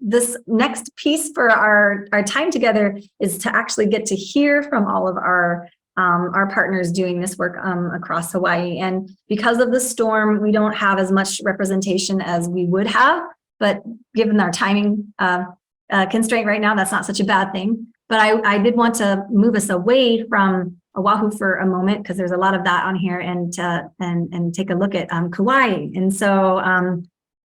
this next piece for our time together is to actually get to hear from all of our partners doing this work across Hawaii. And because of the storm, we don't have as much representation as we would have, but given our timing constraint right now, that's not such a bad thing. But I did want to move us away from Oahu for a moment, because there's a lot of that on here, and take a look at Kauai. And so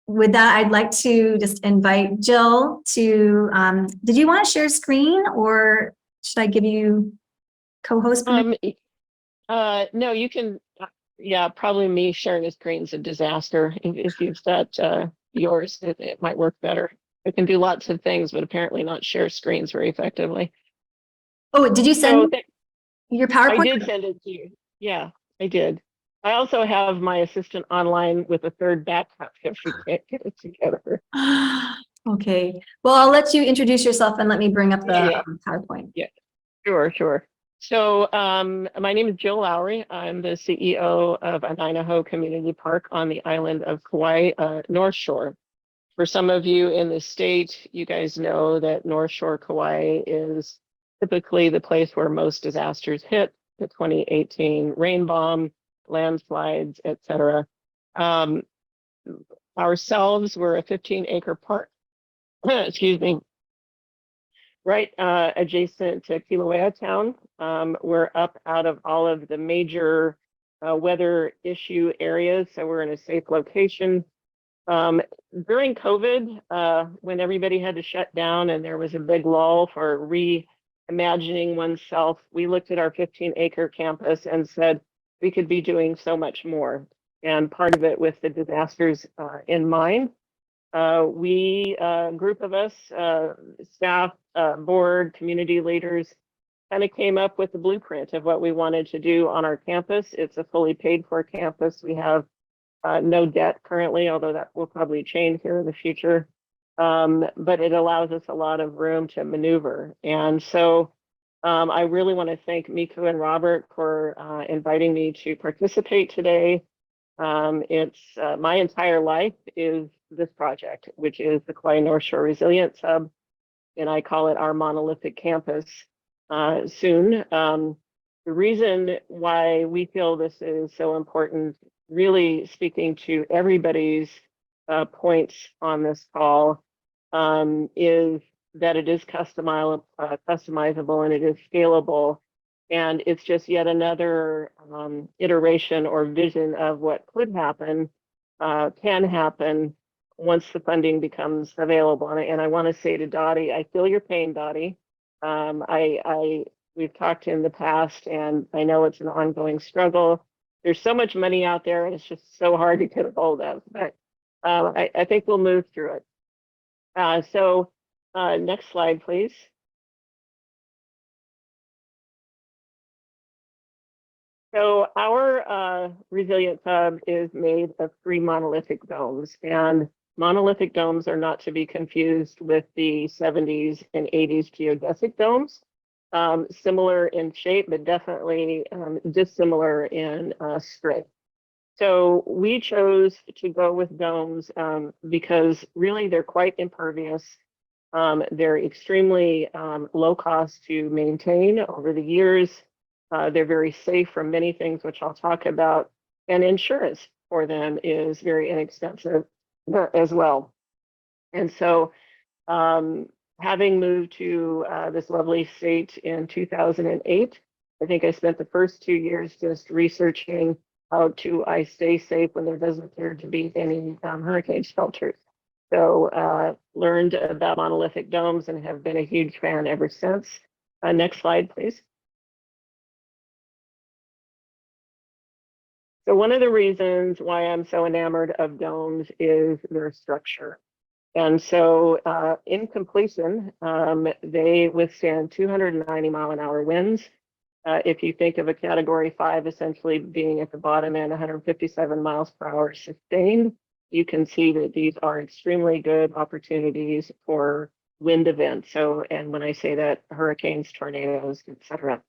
with that, I'd like to just invite Jill to, did you want to share screen, or should I give you co-host? No, you can, yeah, probably me sharing a screen's a disaster. If you've got yours, it might work better. I can do lots of things, but apparently not share screens very effectively. Oh, did you send your PowerPoint? I did send it to you. Yeah, I did. I also have my assistant online with a third backup if we can't get it together. Okay. Well, I'll let you introduce yourself and let me bring up the PowerPoint. Yeah, sure. So my name is Jill Lowry. I'm the CEO of Anainaho Community Park on the island of Kauai, North Shore. For some of you in the state, you guys know that North Shore Kauai is typically the place where most disasters hit, the 2018 rain bomb, landslides, etc. Ourselves, we're a 15-acre park, excuse me, right adjacent to Kilauea town. We're up out of all of the major weather issue areas, so we're in a safe location. During COVID, when everybody had to shut down and there was a big lull for reimagining oneself, we looked at our 15-acre campus and said we could be doing so much more. And part of it with the disasters in mind, we, a group of us, staff, board, community leaders, kind of came up with the blueprint of what we wanted to do on our campus. It's a fully paid for campus. We have no debt currently, although that will probably change here in the future. But it allows us a lot of room to maneuver. And so I really want to thank Miku and Robert for inviting me to participate today. It's my entire life is this project, which is the Kauai North Shore Resilience Hub, and I call it our monolithic campus soon. The reason why we feel this is so important, really speaking to everybody's points on this call, is that it is customizable and it is scalable. And it's just yet another iteration or vision of what could happen, can happen once the funding becomes available. And I want to say to Dottie, I feel your pain, Dottie. We've talked in the past, and I know it's an ongoing struggle. There's so much money out there, and it's just so hard to get a hold of. But I think we'll move through it. So next slide, please. So our Resilience Hub is made of 3 monolithic domes, and monolithic domes are not to be confused with the 70s and 80s geodesic domes. Similar in shape, but definitely dissimilar in strength. So we chose to go with domes because really they're quite impervious. They're extremely low cost to maintain over the years. They're very safe from many things, which I'll talk about, and insurance for them is very inexpensive as well. And so having moved to this lovely state in 2008, I think I spent the first 2 years just researching how I stay safe when there doesn't appear to be any hurricane shelters. So learned about monolithic domes and have been a huge fan ever since. Next slide, please. So one of the reasons why I'm so enamored of domes is their structure. And so in completion, they withstand 290-mile-an-hour winds. If you think of a Category 5 essentially being at the bottom end, 157 miles per hour sustained, you can see that these are extremely good opportunities for wind events. So, and when I say that, hurricanes, tornadoes, etc.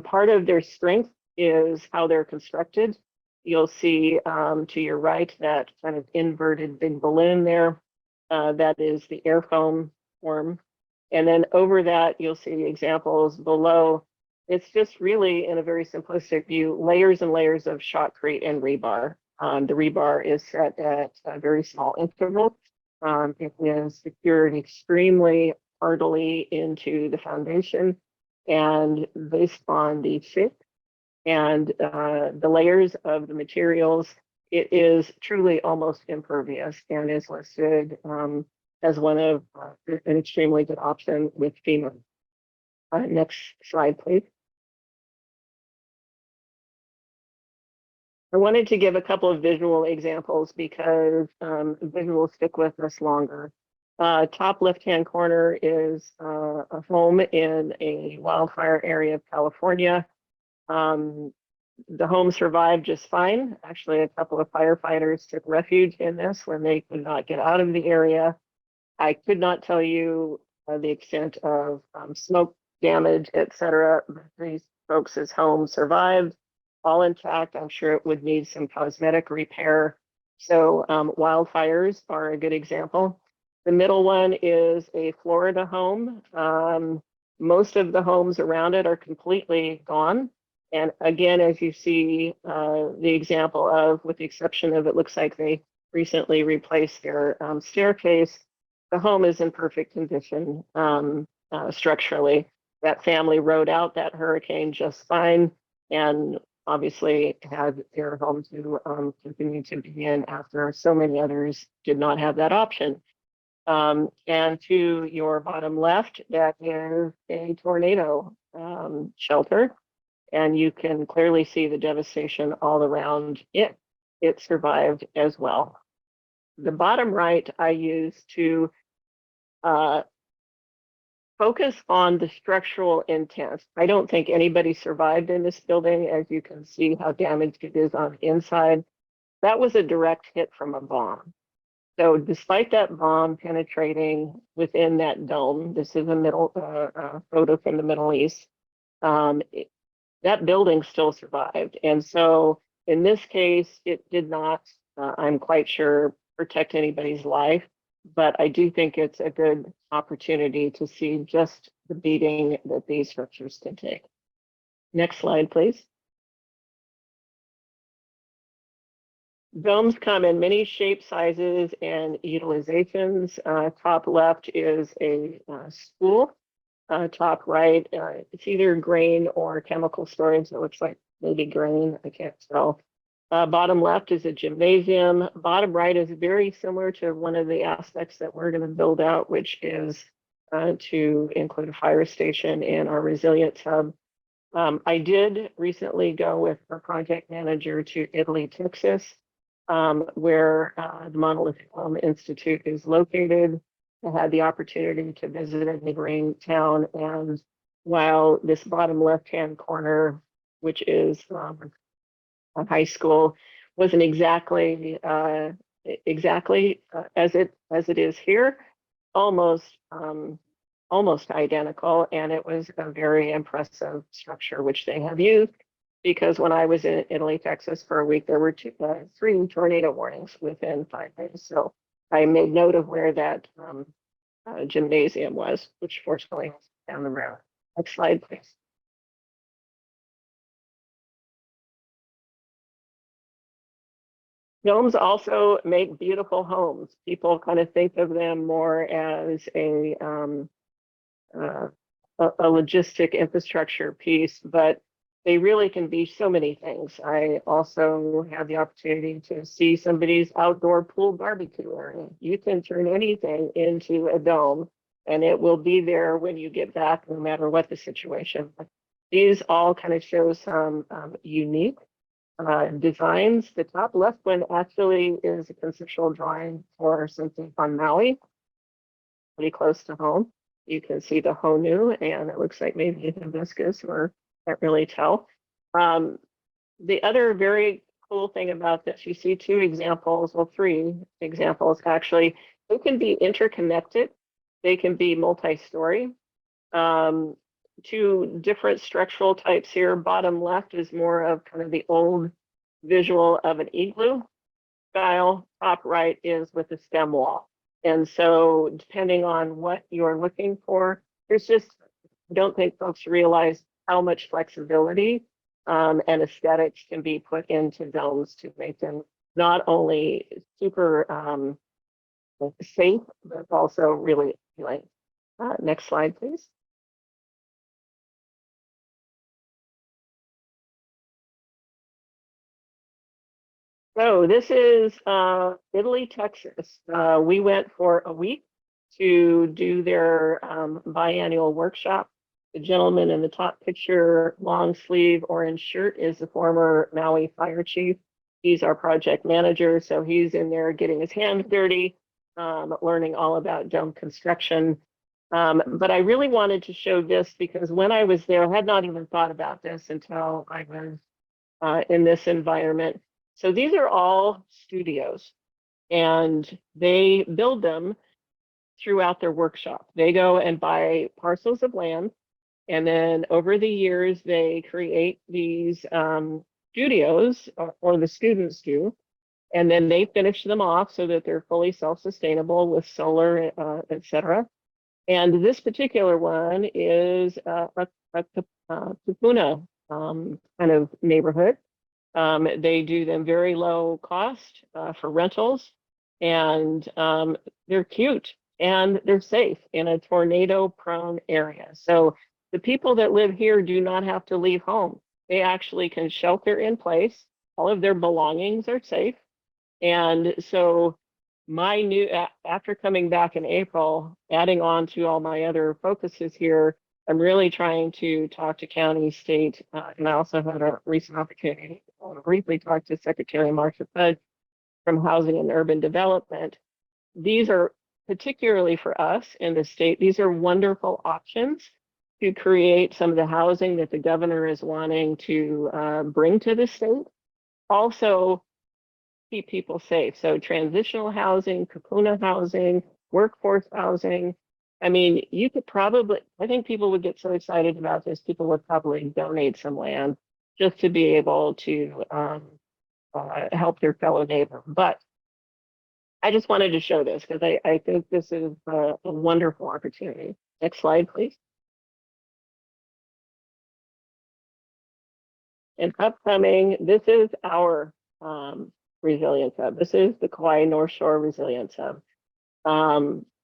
Part of their strength is how they're constructed. You'll see to your right that kind of inverted big balloon there. that is the air foam form. And then over that, you'll see examples below. It's just really, in a very simplistic view, layers and layers of shotcrete and rebar. The rebar is set at a very small interval. It is secured extremely hardily into the foundation and based on the shape and the layers of the materials, it is truly almost impervious and is listed as one of an extremely good option with FEMA. Next slide, please. I wanted to give a couple of visual examples because visuals stick with us longer. Top left-hand corner is a home in a wildfire area of California. The home survived just fine. Actually, a couple of firefighters took refuge in this when they could not get out of the area. I could not tell you the extent of smoke damage, etc. These folks' home survived, all intact. I'm sure it would need some cosmetic repair. So wildfires are a good example. The middle one is a Florida home. Most of the homes around it are completely gone. And again, as you see the example of, with the exception of, it looks like they recently replaced their staircase, the home is in perfect condition structurally. That family rode out that hurricane just fine and obviously had their home to continue to be in after so many others did not have that option. And to your bottom left, that is a tornado shelter. And you can clearly see the devastation all around it. It survived as well. The bottom right I use to focus on the structural intent. I don't think anybody survived in this building, as you can see how damaged it is on the inside. That was a direct hit from a bomb. So despite that bomb penetrating within that dome, this is a middle photo from the Middle East, that building still survived. And so in this case, it did not, I'm quite sure, protect anybody's life, but I do think it's a good opportunity to see just the beating that these structures can take. Next slide, please. Domes come in many shapes, sizes, and utilizations. Top left is a school. Top right, it's either grain or chemical storage. It looks like maybe grain, I can't tell. Bottom left is a gymnasium. Bottom right is very similar to one of the aspects that we're going to build out, which is to include a fire station in our resilience hub. I did recently go with our project manager to Italy, Texas, where the Monolithic Home Institute is located. I had the opportunity to visit a neighboring town, and while this bottom left-hand corner, which is a high school, wasn't exactly as it is here, almost identical, and it was a very impressive structure which they have used. Because when I was in Italy, Texas for a week, there were 3 tornado warnings within 5 days. So I made note of where that gymnasium was, which fortunately is down the road. Next slide, please. Domes also make beautiful homes. People kind of think of them more as a logistic infrastructure piece, but they really can be so many things. I also had the opportunity to see somebody's outdoor pool barbecue area. You can turn anything into a dome, and it will be there when you get back, no matter what the situation. These all kind of show some unique designs. The top left one actually is a conceptual drawing for something on Maui, pretty close to home. You can see the honu, and it looks like maybe a hibiscus, or can't really tell. The other very cool thing about this, you see 2 examples, well, 3 examples actually. They can be interconnected. They can be multi-story. 2 different structural types here. Bottom left is more of kind of the old visual of an igloo style. Top right is with a stem wall. And so depending on what you're looking for, there's just, I don't think folks realize how much flexibility and aesthetics can be put into domes to make them not only super safe, but also really appealing. Next slide, please. So this is Italy, Texas. We went for a week to do their biannual workshop. The gentleman in the top picture, long sleeve orange shirt, is the former Maui fire chief. He's our project manager, so he's in there getting his hands dirty, learning all about dome construction. But I really wanted to show this because when I was there, I had not even thought about this until I was in this environment. So these are all studios, and they build them throughout their workshop. They go and buy parcels of land, and then over the years, they create these studios, or the students do, and then they finish them off so that they're fully self-sustainable with solar, et cetera. And this particular one is a Kupuna kind of neighborhood. They do them very low cost for rentals, and they're cute and they're safe in a tornado-prone area. So the people that live here do not have to leave home. They actually can shelter in place. All of their belongings are safe. And so my new, after coming back in April, adding on to all my other focuses here, I'm really trying to talk to county, state, and I also had a recent opportunity to briefly talk to Secretary Marcia Fudge from Housing and Urban Development. These are, particularly for us in the state, these are wonderful options to create some of the housing that the governor is wanting to bring to the state. Also, keep people safe. So transitional housing, Kupuna housing, workforce housing. I mean, you could probably, I think people would get so excited about this, people would probably donate some land just to be able to help their fellow neighbor. But I just wanted to show this because I think this is a wonderful opportunity. Next slide, please. And upcoming, this is our Resilience Hub. This is the Kauai North Shore Resilience Hub.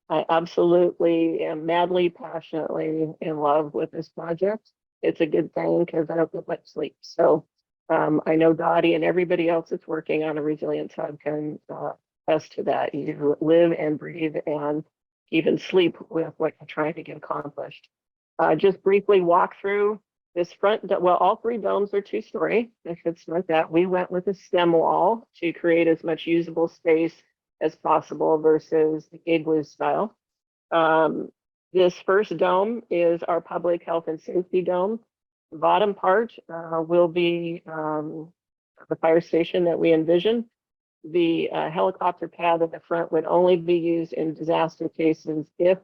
I absolutely am madly, passionately in love with this project. It's a good thing because I don't get much sleep. So I know Dottie and everybody else that's working on a Resilience Hub can attest to that. You live and breathe and even sleep with what you're trying to get accomplished. Just briefly walk through this front, well, all three domes are 2-story. I should start that. We went with a stem wall to create as much usable space as possible versus the igloo style. This first dome is our public health and safety dome. The bottom part will be the fire station that we envision. The helicopter pad in the front would only be used in disaster cases if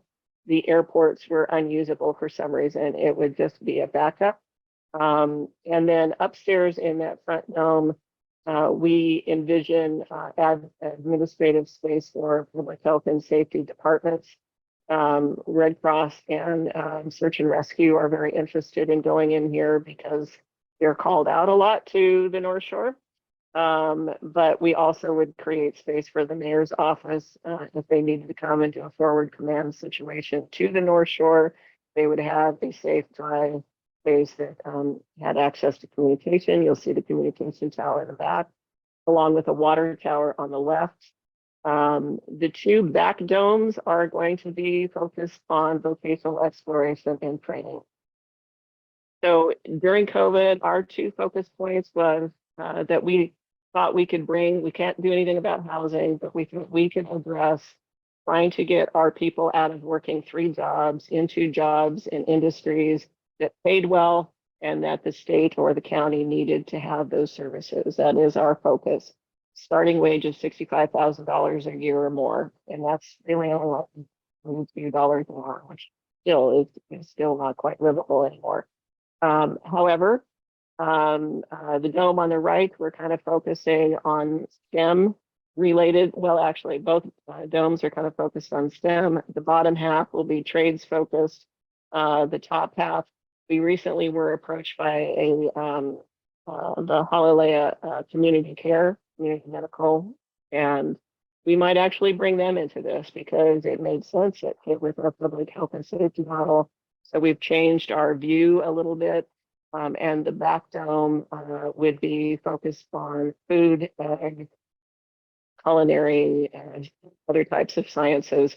the airports were unusable for some reason. It would just be a backup. And then upstairs in that front dome, we envision administrative space for public health and safety departments. Red Cross and search and rescue are very interested in going in here because they're called out a lot to the North Shore. But we also would create space for the mayor's office if they needed to come and do a forward command situation to the North Shore. They would have a safe, dry space that had access to communication. You'll see the communication tower in the back, along with a water tower on the left. The two back domes are going to be focused on vocational exploration and training. So during COVID, our two focus points was that we thought we could bring, we can't do anything about housing, but we could address trying to get our people out of working 3 jobs into jobs and industries that paid well and that the state or the county needed to have those services. That is our focus. Starting wage of $65,000 a year or more. And that's really only $22 an hour, which still is still not quite livable anymore. However, the dome on the right, we're kind of focusing on STEM related. Well, actually, both domes are kind of focused on STEM. The bottom half will be trades focused. The top half, we recently were approached by the Halalea community care, community medical, and we might actually bring them into this because it made sense. It fit with our public health and safety model. So we've changed our view a little bit. And the back dome would be focused on food, culinary, and other types of sciences.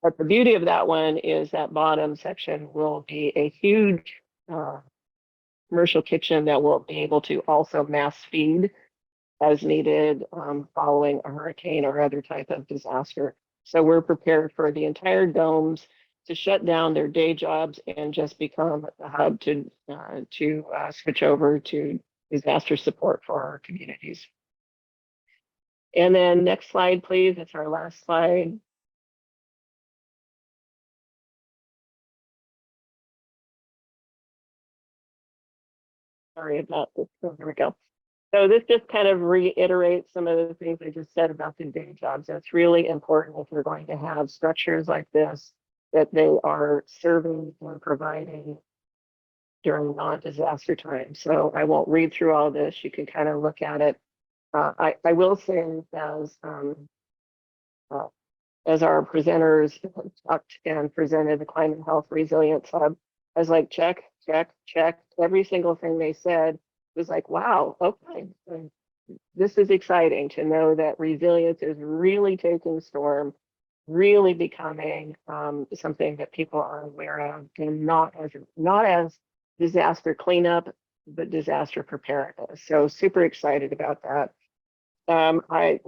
But the beauty of that one is that bottom section will be a huge commercial kitchen that will be able to also mass feed as needed following a hurricane or other type of disaster. So we're prepared for the entire domes to shut down their day jobs and just become a hub to switch over to disaster support for our communities. And then next slide, please. It's our last slide. Sorry about this. Oh, here we go. So this just kind of reiterates some of the things I just said about the day jobs. That's really important if you're going to have structures like this, that they are serving and providing during non-disaster time. So I won't read through all this. You can kind of look at it. I will say as our presenters talked and presented the Climate Health Resilience Hub, I was like, check, check, check. Every single thing they said was like, wow, okay. This is exciting to know that resilience is really taking storm, really becoming something that people are aware of, and not as disaster cleanup, but disaster preparedness. So super excited about that. I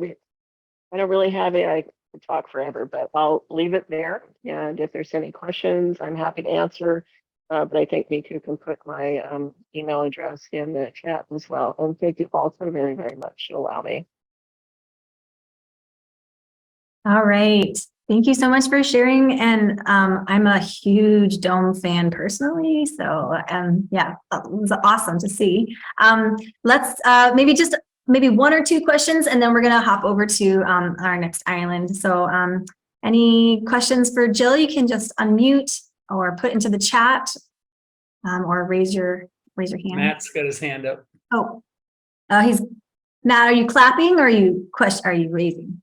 don't really have it. I could talk forever, but I'll leave it there. And if there's any questions, I'm happy to answer. But I think Miku can put my email address in the chat as well. And thank you all so very, very much to allow me. All right. Thank you so much for sharing. And I'm a huge dome fan personally. So yeah, it was awesome to see. Let's maybe one or two questions, and then we're going to hop over to our next island. So any questions for Jill, you can just unmute or put into the chat or raise your hand. Matt's got his hand up. Oh, Matt, are you clapping or are you raising?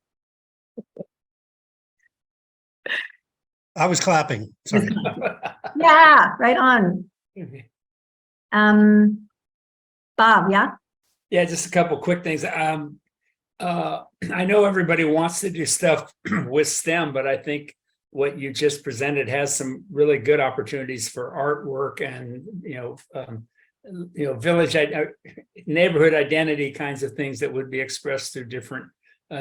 I was clapping. Sorry. Yeah, right on. Bob, yeah? Yeah, just a couple quick things. I know everybody wants to do stuff with STEM, but I think what you just presented has some really good opportunities for artwork and village neighborhood identity kinds of things that would be expressed through different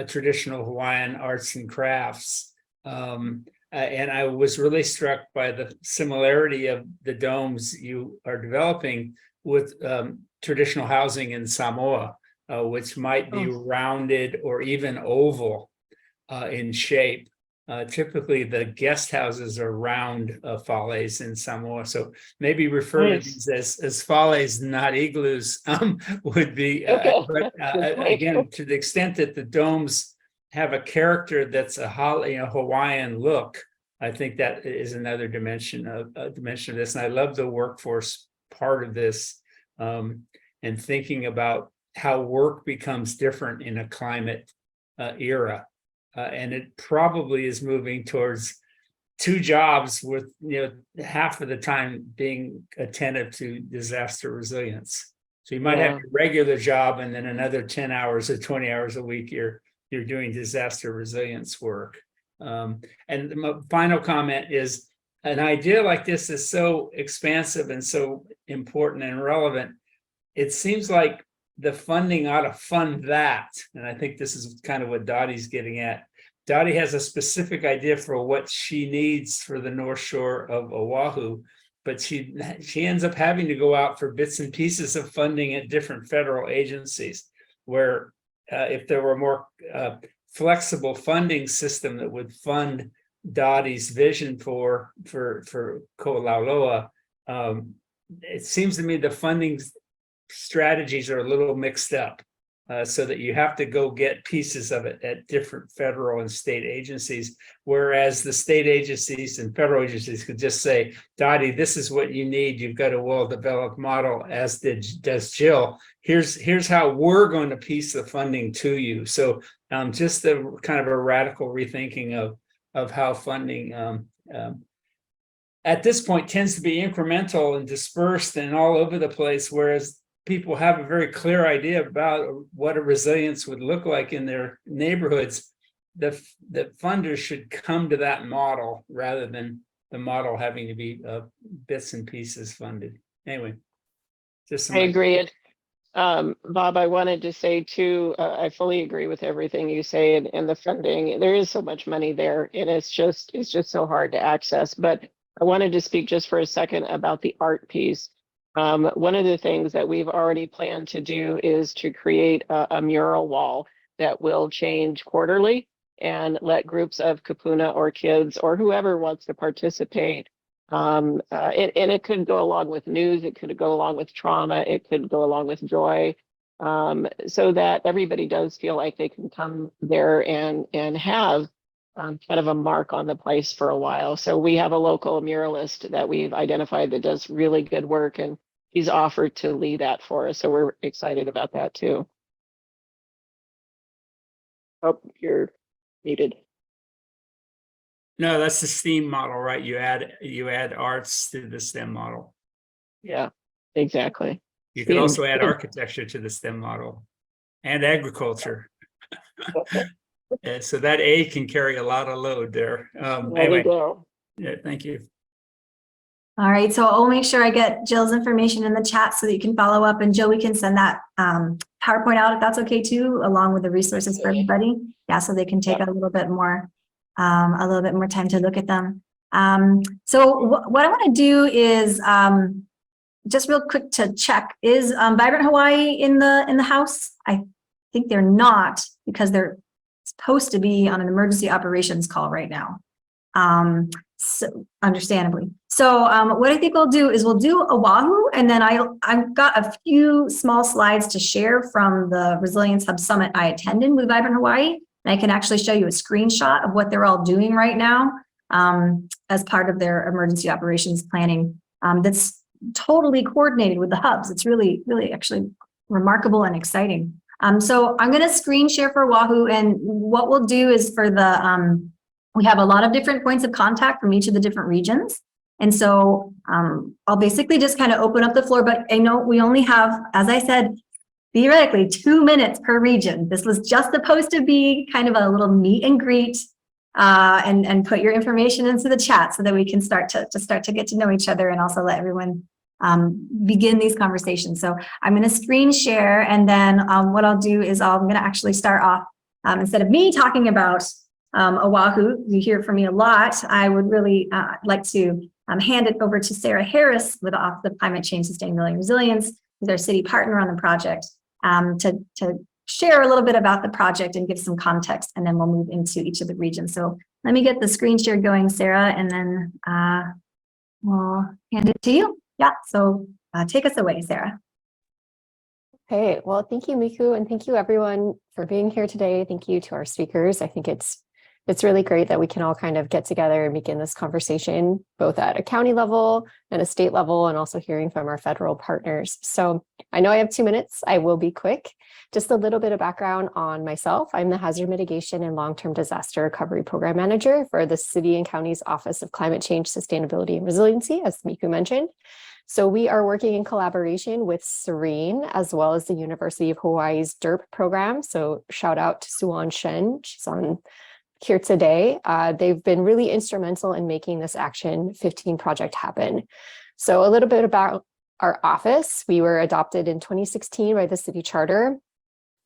traditional Hawaiian arts and crafts. And I was really struck by the similarity of the domes you are developing with traditional housing in Samoa, which might be rounded or even oval in shape. Typically, the guest houses are round fales in Samoa, so maybe refer to these as fales, not igloos, would be. But again, to the extent that the domes have a character that's a Hawaiian look, I think that is another dimension of this. And I love the workforce part of this, and thinking about how work becomes different in a climate era. And it probably is moving towards 2 jobs with half of the time being attentive to disaster resilience. So you might have a regular job and then another 10 hours or 20 hours a week you're doing disaster resilience work. And my final comment is, an idea like this is so expansive and so important and relevant. It seems like the funding ought to fund that. And I think this is kind of what Dottie's getting at. Dottie has a specific idea for what she needs for the North Shore of Oahu, but she ends up having to go out for bits and pieces of funding at different federal agencies, where if there were a more flexible funding system that would fund Dottie's vision for Ko'olauloa, it seems to me the funding strategies are a little mixed up. so that you have to go get pieces of it at different federal and state agencies, whereas the state agencies and federal agencies could just say, Dottie, this is what you need. You've got a well-developed model, as does Jill. Here's how we're going to piece the funding to you. So just a kind of a radical rethinking of how funding at this point tends to be incremental and dispersed and all over the place, whereas people have a very clear idea about what a resilience would look like in their neighborhoods. The funders should come to that model rather than the model having to be bits and pieces funded. Anyway, just I agree. Bob, I wanted to say too, I fully agree with everything you say, and the funding. There is so much money there, and it's just so hard to access. But I wanted to speak just for a second about the art piece. One of the things that we've already planned to do is to create a mural wall that will change quarterly and let groups of kapuna or kids or whoever wants to participate. And it could go along with news, it could go along with trauma, it could go along with joy, so that everybody does feel like they can come there and have kind of a mark on the place for a while. So we have a local muralist that we've identified that does really good work, and he's offered to lead that for us. So we're excited about that too. Oh, you're muted. No, that's the STEAM model, right? You add arts to the STEM model. Yeah, exactly. You could also add architecture to the STEM model and agriculture. So that A can carry a lot of load there. Anyway, yeah, thank you. All right, so I'll make sure I get Jill's information in the chat so that you can follow up. And Jill, we can send that PowerPoint out if that's okay too, along with the resources for everybody. Yeah, so they can take a little bit more time to look at them. So what I want to do is just real quick to check, is Vibrant Hawaii in the house? I think they're not, because they're supposed to be on an emergency operations call right now. So understandably. So what I think we'll do is we'll do Oahu, and then I've got a few small slides to share from the Resilience Hub Summit I attended with Vibrant Hawaii. And I can actually show you a screenshot of what they're all doing right now as part of their emergency operations planning that's totally coordinated with the hubs. It's really, really actually remarkable and exciting. So I'm going to screen share for Oahu, and what we'll do is for the, we have a lot of different points of contact from each of the different regions. And so I'll basically just kind of open up the floor, but I know we only have, as I said, theoretically 2 minutes per region. This was just supposed to be kind of a little meet and greet and put your information into the chat so that we can start to get to know each other and also let everyone begin these conversations. So I'm going to screen share, and then what I'll do is I'm going to actually start off, instead of me talking about Oahu, you hear from me a lot, I would really like to hand it over to Sarah Harris with the Office of Climate Change, Sustainability and Resilience, who's our city partner on the project, to share a little bit about the project and give some context, and then we'll move into each of the regions. So let me get the screen share going, Sarah, and then we'll hand it to you. Yeah, so take us away, Sarah. Okay, well, thank you, Miku, and thank you everyone for being here today. Thank you to our speakers. I think it's really great that we can all kind of get together and begin this conversation, both at a county level and a state level, and also hearing from our federal partners. So I know I have 2 minutes. I will be quick. Just a little bit of background on myself. I'm the Hazard Mitigation and Long-Term Disaster Recovery Program Manager for the City and County's Office of Climate Change, Sustainability and Resiliency, as Miku mentioned. So we are working in collaboration with Serene, as well as the University of Hawaii's DERP program. So shout out to Suan Shen. She's on here today. They've been really instrumental in making this Action 15 project happen. So a little bit about our office. We were adopted in 2016 by the city charter.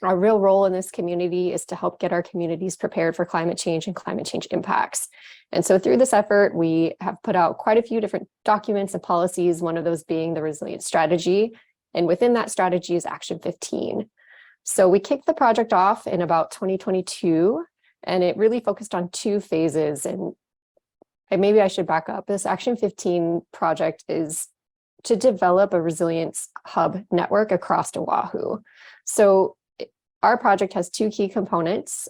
Our real role in this community is to help get our communities prepared for climate change and climate change impacts. And so through this effort, we have put out quite a few different documents and policies, one of those being the resilience strategy. And within that strategy is Action 15. So we kicked the project off in about 2022, and it really focused on 2 phases. And maybe I should back up. This Action 15 project is to develop a resilience hub network across Oahu. So our project has two key components,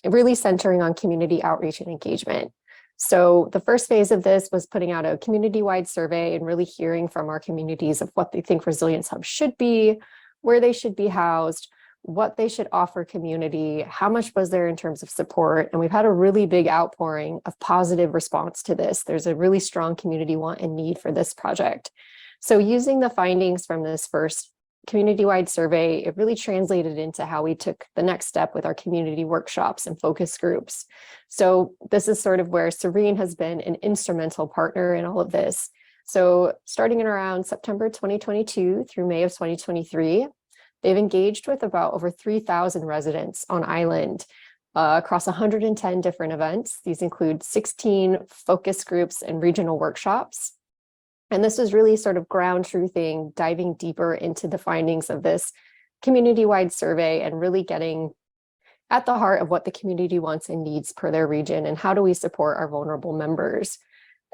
really centering on community outreach and engagement. So the first phase of this was putting out a community-wide survey and really hearing from our communities of what they think resilience hubs should be, where they should be housed, what they should offer community, how much was there in terms of support. And we've had a really big outpouring of positive response to this. There's a really strong community want and need for this project. So using the findings from this first community-wide survey, it really translated into how we took the next step with our community workshops and focus groups. So this is sort of where Serene has been an instrumental partner in all of this. So starting in around September 2022 through May of 2023, they've engaged with about over 3,000 residents on island across 110 different events. These include 16 focus groups and regional workshops. And this was really sort of ground truthing, diving deeper into the findings of this community-wide survey and really getting at the heart of what the community wants and needs per their region and how do we support our vulnerable members.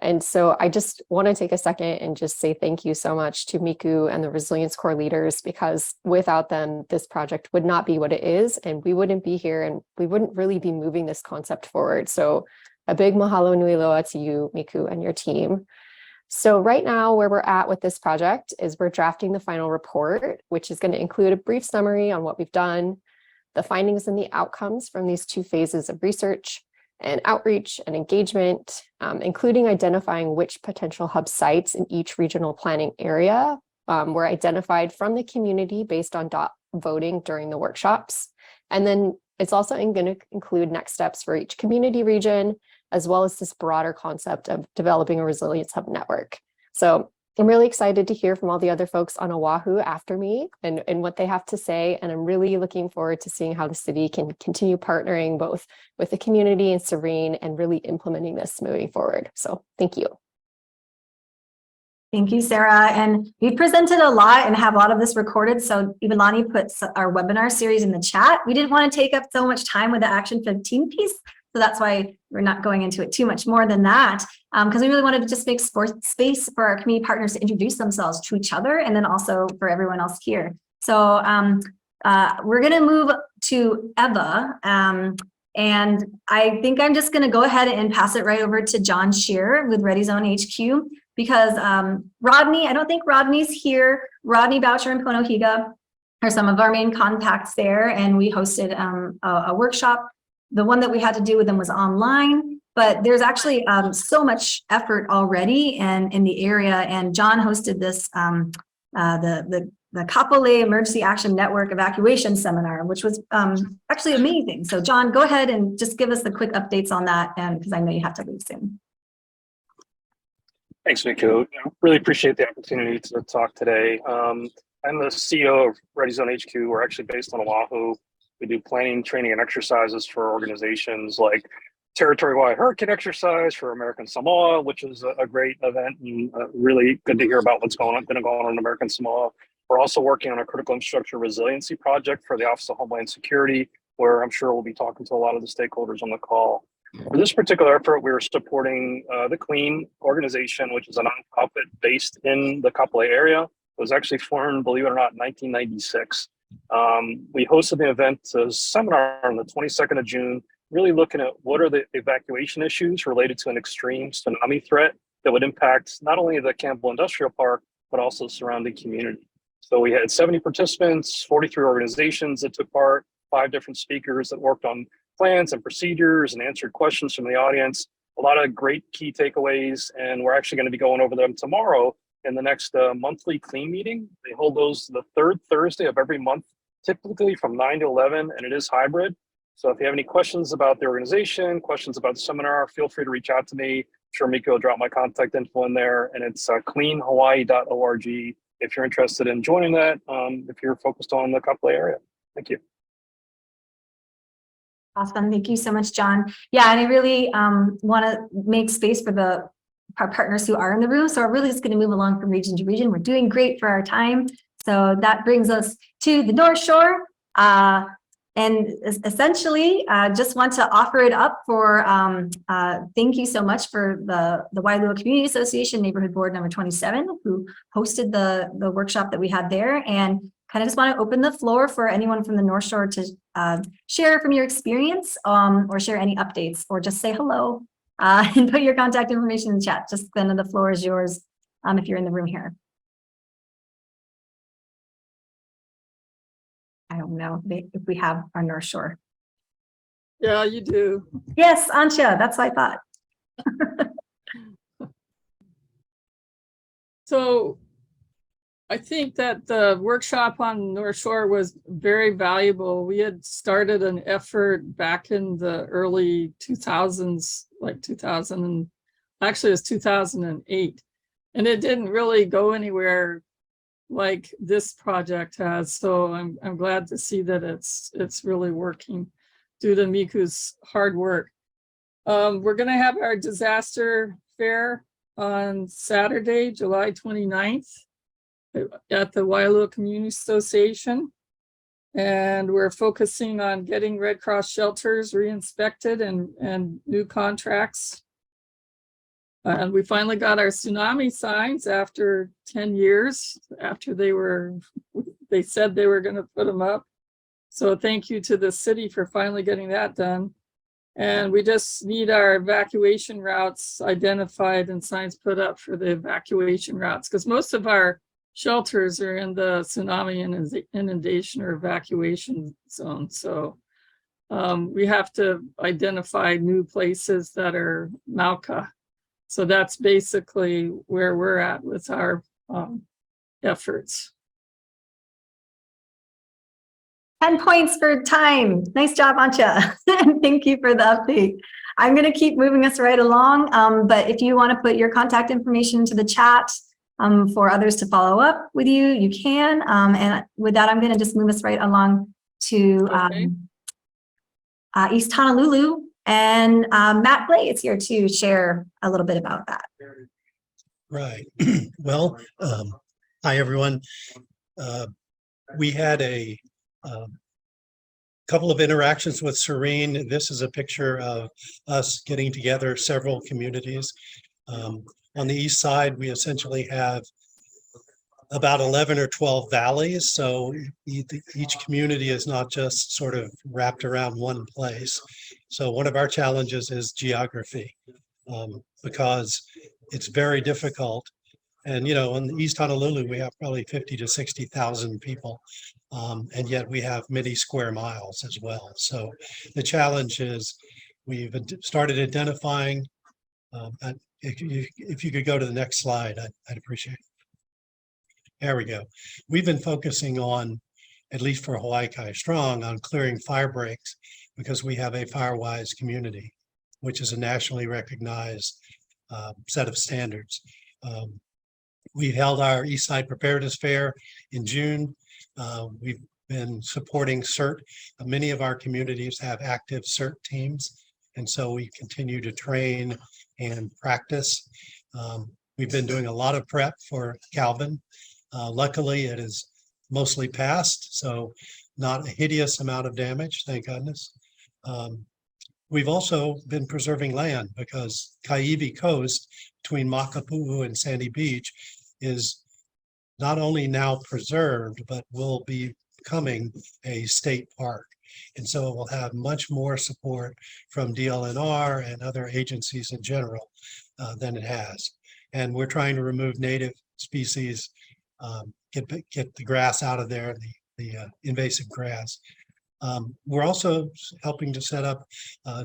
And so I just want to take a second and just say thank you so much to Miku and the Resilience Corps leaders, because without them, this project would not be what it is, and we wouldn't be here and we wouldn't really be moving this concept forward. So a big mahalo nui loa to you, Miku, and your team. So right now where we're at with this project is we're drafting the final report, which is going to include a brief summary on what we've done, the findings and the outcomes from these two phases of research and outreach and engagement, including identifying which potential hub sites in each regional planning area were identified from the community based on voting during the workshops. And then it's also going to include next steps for each community region, as well as this broader concept of developing a resilience hub network. So I'm really excited to hear from all the other folks on Oahu after me and what they have to say. And I'm really looking forward to seeing how the city can continue partnering both with the community and Serene and really implementing this moving forward. So thank you. Thank you, Sarah. And we presented a lot and have a lot of this recorded. So Ivalani puts our webinar series in the chat. We didn't want to take up so much time with the Action 15 piece. So that's why we're not going into it too much more than that, because we really wanted to just make space for our community partners to introduce themselves to each other and then also for everyone else here. So we're going to move to Eva. And I think I'm just going to go ahead and pass it right over to John Shear with Ready Zone HQ, because Rodney, I don't think Rodney's here. Rodney Boucher and Pono Higa are some of our main contacts there. And we hosted a workshop. The one that we had to do with them was online, but there's actually so much effort already in the area. And John hosted this, the Kapolei Emergency Action Network Evacuation Seminar, which was actually amazing. So John, go ahead and just give us the quick updates on that, and because I know you have to leave soon. Thanks, Miku. Really appreciate the opportunity to talk today. I'm the CEO of Ready Zone HQ. We're actually based on Oahu. We do planning, training, and exercises for organizations like territory-wide hurricane exercise for American Samoa, which is a great event and really good to hear about what's going on in American Samoa. We're also working on a critical infrastructure resiliency project for the Office of Homeland Security, where I'm sure we'll be talking to a lot of the stakeholders on the call. For this particular effort, we were supporting the CLEAN organization, which is a nonprofit based in the Kapolei area. It was actually formed, believe it or not, in 1996. We hosted the event, a seminar on the 22nd of June, really looking at what are the evacuation issues related to an extreme tsunami threat that would impact not only the Campbell Industrial Park, but also surrounding community. So we had 70 participants, 43 organizations that took part, 5 different speakers that worked on plans and procedures and answered questions from the audience. A lot of great key takeaways, and we're actually going to be going over them tomorrow in the next monthly CLEAN meeting. They hold those the 3rd Thursday of every month, typically from 9 to 11, and it is hybrid. So if you have any questions about the organization, questions about the seminar, feel free to reach out to me. I'm sure Miku will drop my contact info in there, and it's cleanhawaii.org if you're interested in joining that, if you're focused on the Kapolei area. Thank you. Awesome. Thank you so much, John. Yeah, and I really want to make space for our partners who are in the room. So we're really just going to move along from region to region. We're doing great for our time. So that brings us to the North Shore. And essentially, just want to offer it up for thank you so much for the Wailua Community Association Neighborhood Board number 27, who hosted the workshop that we had there, and kind of just want to open the floor for anyone from the North Shore to share from your experience or share any updates or just say hello and put your contact information in the chat. Just then the floor is yours if you're in the room here. I don't know if we have our North Shore. Yeah, you do. Yes, Ansha, that's what I thought. So I think that the workshop on North Shore was very valuable. We had started an effort back in the early 2000s, like 2000, and actually it was 2008. And it didn't really go anywhere like this project has. So I'm glad to see that it's really working due to Miku's hard work. We're going to have our disaster fair on Saturday, July 29th at the Waialua Community Association. And we're focusing on getting Red Cross shelters re-inspected and new contracts. And we finally got our tsunami signs after 10 years, after they said they were going to put them up. So thank you to the city for finally getting that done. And we just need our evacuation routes identified and signs put up for the evacuation routes, because most of our shelters are in the tsunami inundation or evacuation zone. So we have to identify new places that are Mauka. So that's basically where we're at with our efforts. 10 points for time. Nice job, Ansha. Thank you for the update. I'm going to keep moving us right along, but if you want to put your contact information into the chat for others to follow up with you, you can. And with that, I'm going to just move us right along to East Honolulu. And Matt Blay is here to share a little bit about that. Right. Well, hi, everyone. We had a couple of interactions with Serene. This is a picture of us getting together several communities. On the east side, we essentially have about 11 or 12 valleys. So each community is not just sort of wrapped around one place. So one of our challenges is geography, because it's very difficult. And, you know, in East Honolulu, we have probably 50 to 60,000 people. And yet we have many square miles as well. So the challenge is we've started identifying, if you could go to the next slide, I'd appreciate it. There we go. We've been focusing on, at least for Hawaii Kai Strong, on clearing fire breaks because we have a FireWise community, which is a nationally recognized set of standards. We held our East Side Preparedness Fair in June. We've been supporting CERT. Many of our communities have active CERT teams, and so we continue to train and practice. We've been doing a lot of prep for Calvin. Luckily, it is mostly passed, so not a hideous amount of damage, thank goodness. We've also been preserving land because Kaiwi Coast between Makapu'u and Sandy Beach is not only now preserved, but will be becoming a state park. And so it will have much more support from DLNR and other agencies in general than it has. And we're trying to remove native species, get the grass out of there, the invasive grass. We're also helping to set up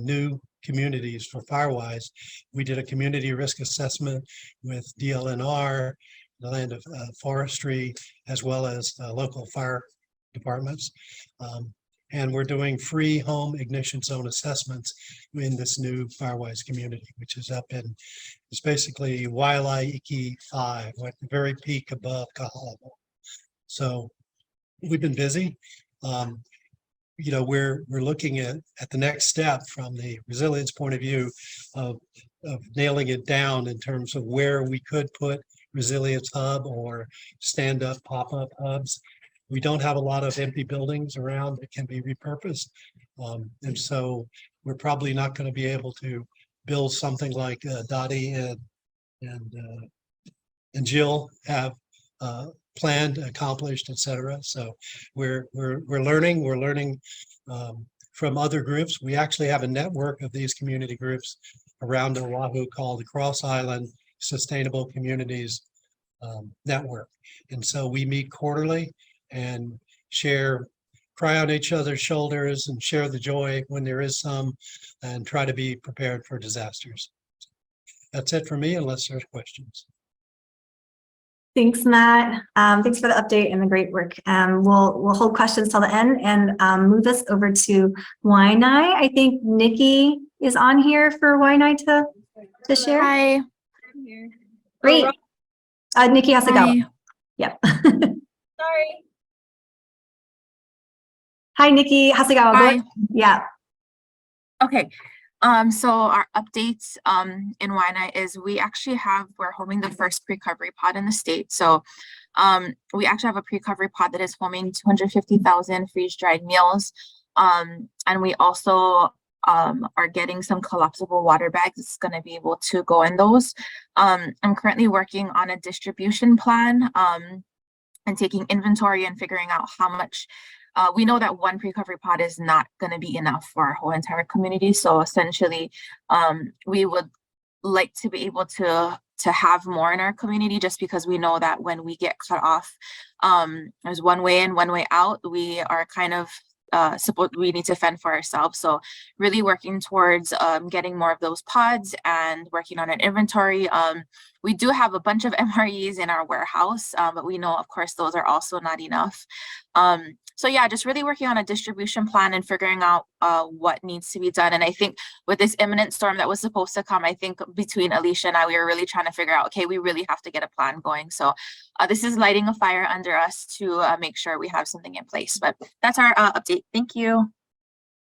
new communities for FireWise. We did a community risk assessment with DLNR, the Land of Forestry, as well as local fire departments. And we're doing free home ignition zone assessments in this new FireWise community, which is up in, it's basically Waialaiki 5, at the very peak above Kahalamo. So we've been busy. You know, we're looking at the next step from the resilience point of view of nailing it down in terms of where we could put resilience hub or stand up pop-up hubs. We don't have a lot of empty buildings around that can be repurposed. And so we're probably not going to be able to build something like Dottie and Jill have planned, accomplished, etc. So we're learning from other groups. We actually have a network of these community groups around Oahu called the Cross Island Sustainable Communities Network. And so we meet quarterly and cry on each other's shoulders and share the joy when there is some, and try to be prepared for disasters. That's it for me, unless there's questions. Thanks, Matt. Thanks for the update and the great work. We'll hold questions till the end and move us over to Wai'i. I think Nikki is on here for Wai'i to share. Hi. Great. Nikki has to go. Hi. Yep. Sorry. Hi, Nikki. How's it going? Hi. Yeah. Okay. So our updates in Wai'i is we're homing the first pre-recovery pod in the state. So we actually have a pre-recovery pod that is homing 250,000 freeze-dried meals. And we also are getting some collapsible water bags. It's going to be able to go in those. I'm currently working on a distribution plan and taking inventory and figuring out how much. We know that one pre-recovery pod is not going to be enough for our whole entire community. So essentially, we would like to be able to have more in our community, just because we know that when we get cut off, there's one way in, one way out. We are kind of we need to fend for ourselves. So really working towards getting more of those pods and working on an inventory. We do have a bunch of MREs in our warehouse, but we know, of course, those are also not enough. So yeah, just really working on a distribution plan and figuring out what needs to be done. And I think with this imminent storm that was supposed to come, I think between Alicia and I, we were really trying to figure out, okay, we really have to get a plan going. So this is lighting a fire under us to make sure we have something in place. But that's our update. Thank you.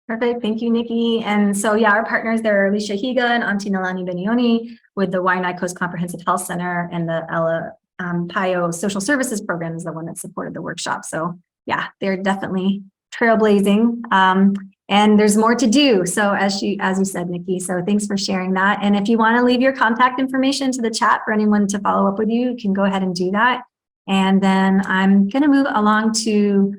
Perfect. Thank you, Nikki. And so, yeah, our partners there are Alicia Higa and Auntie Nalani Benioni with the Wai'i Coast Comprehensive Health Center, and the Ella Payo Social Services Program is the one that supported the workshop. So yeah, they're definitely trailblazing. And there's more to do. So as you said, Nikki, so thanks for sharing that. And if you want to leave your contact information to the chat for anyone to follow up with you, you can go ahead and do that. And then I'm going to move along to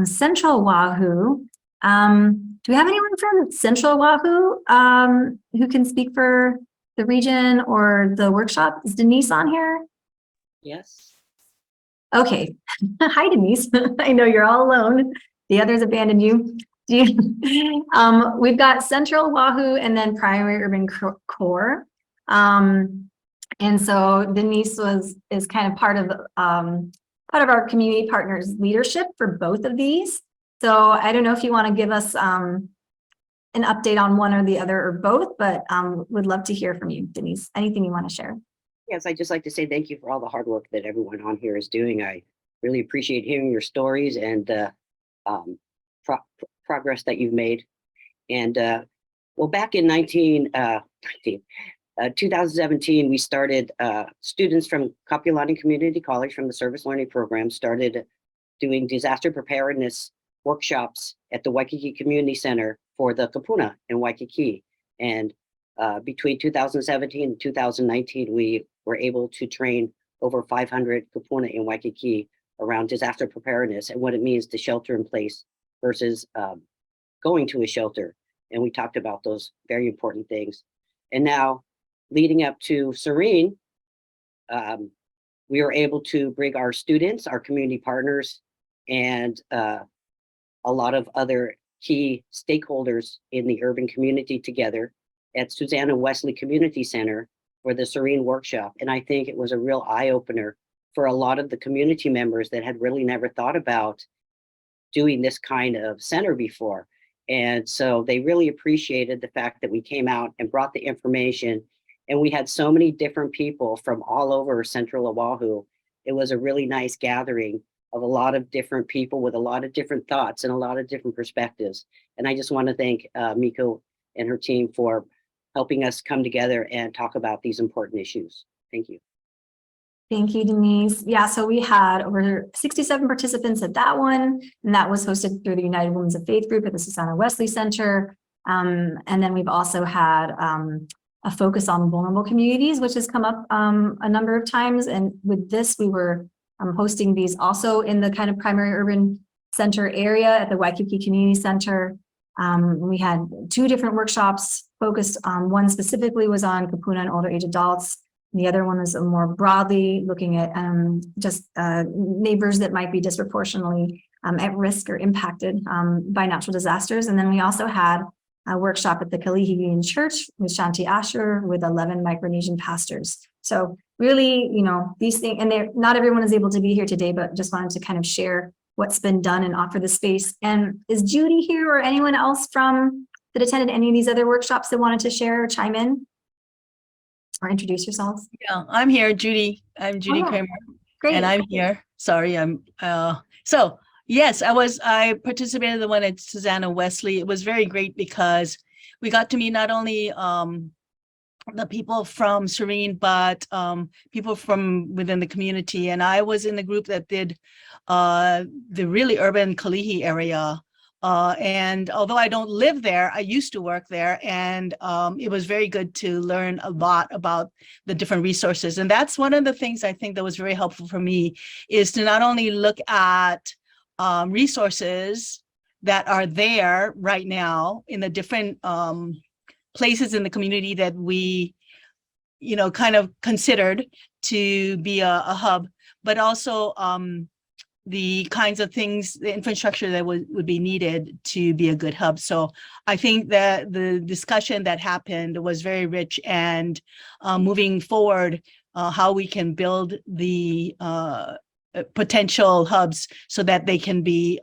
Central Oahu. Do we have anyone from Central Oahu who can speak for the region or the workshop? Is Denise on here? Yes. Okay. Hi, Denise. I know you're all alone. The others abandoned you. We've got Central Oahu and then Primary Urban Core. And so Denise is kind of part of our community partners leadership for both of these. So I don't know if you want to give us an update on one or the other or both, but would love to hear from you, Denise. Anything you want to share? Yes, I'd just like to say thank you for all the hard work that everyone on here is doing. I really appreciate hearing your stories and the progress that you've made. And well, back in 2017, we started, students from Kapiolani Community College from the Service Learning Program started doing disaster preparedness workshops at the Waikiki Community Center for the Kapuna in Waikiki. And between 2017 and 2019, we were able to train over 500 Kapuna in Waikiki around disaster preparedness and what it means to shelter in place versus going to a shelter. And we talked about those very important things. And now, leading up to Serene, we were able to bring our students, our community partners, and a lot of other key stakeholders in the urban community together at Susanna Wesley Community Center for the Serene workshop. And I think it was a real eye-opener for a lot of the community members that had really never thought about doing this kind of center before. And so they really appreciated the fact that we came out and brought the information, and we had so many different people from all over Central Oahu. It was a really nice gathering of a lot of different people with a lot of different thoughts and a lot of different perspectives. And I just want to thank Miko and her team for helping us come together and talk about these important issues. Thank you. Thank you, Denise. Yeah, so we had over 67 participants at that one, and that was hosted through the United Women's of Faith group at the Susanna Wesley Center. And then we've also had a focus on vulnerable communities, which has come up a number of times. And with this, we were hosting these also in the kind of primary urban center area at the Waikiki Community Center. We had 2 different workshops focused on, one specifically was on kupuna and older age adults. The other one was more broadly looking at just neighbors that might be disproportionately at risk or impacted by natural disasters. And then we also had a workshop at the Kalihi Union Church with Shanti Asher with 11 Micronesian pastors. So really, you know, these things, and not everyone is able to be here today, but just wanted to kind of share what's been done and offer the space. And is Judy here or anyone else that attended any of these other workshops that wanted to share or chime in or introduce yourselves? Yeah, I'm here, Judy. I'm Judy Kramer, Great. and I'm here. Sorry, so yes, I participated in the one at Susanna Wesley. It was very great because we got to meet not only the people from Serene, but people from within the community. And I was in the group that did the really urban Kalihi area. And although I don't live there, I used to work there, and it was very good to learn a lot about the different resources. And that's one of the things I think that was very helpful for me, is to not only look at resources that are there right now in the different places in the community that we, you know, kind of considered to be a hub, but also the kinds of things, the infrastructure that would be needed to be a good hub. So I think that the discussion that happened was very rich, and moving forward, how we can build the potential hubs so that they can be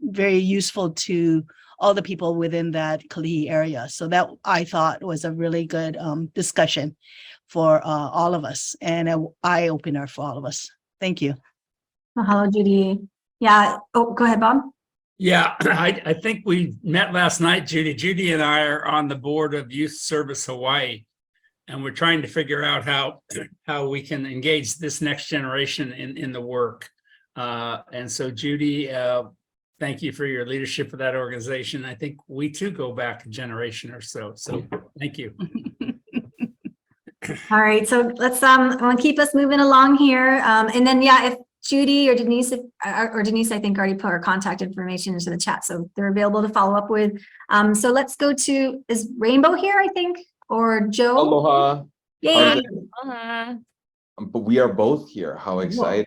very useful to all the people within that Kalihi area. So that I thought was a really good discussion for all of us, and an eye-opener for all of us. Thank you. Mahalo, Judy. Yeah. Oh, go ahead, Bob. Yeah, I think we met last night, Judy. Judy and I are on the board of Youth Service Hawaii, and we're trying to figure out how we can engage this next generation in the work. And so, Judy, thank you for your leadership of that organization. I think we too go back a generation or so. So thank you. All right. So let's I want to keep us moving along here. And then, yeah, if Judy or Denise, I think already put our contact information into the chat, so they're available to follow up with. So let's go to, is Rainbow here, I think, or Joe? Aloha. Yay. But we are both here. How exciting.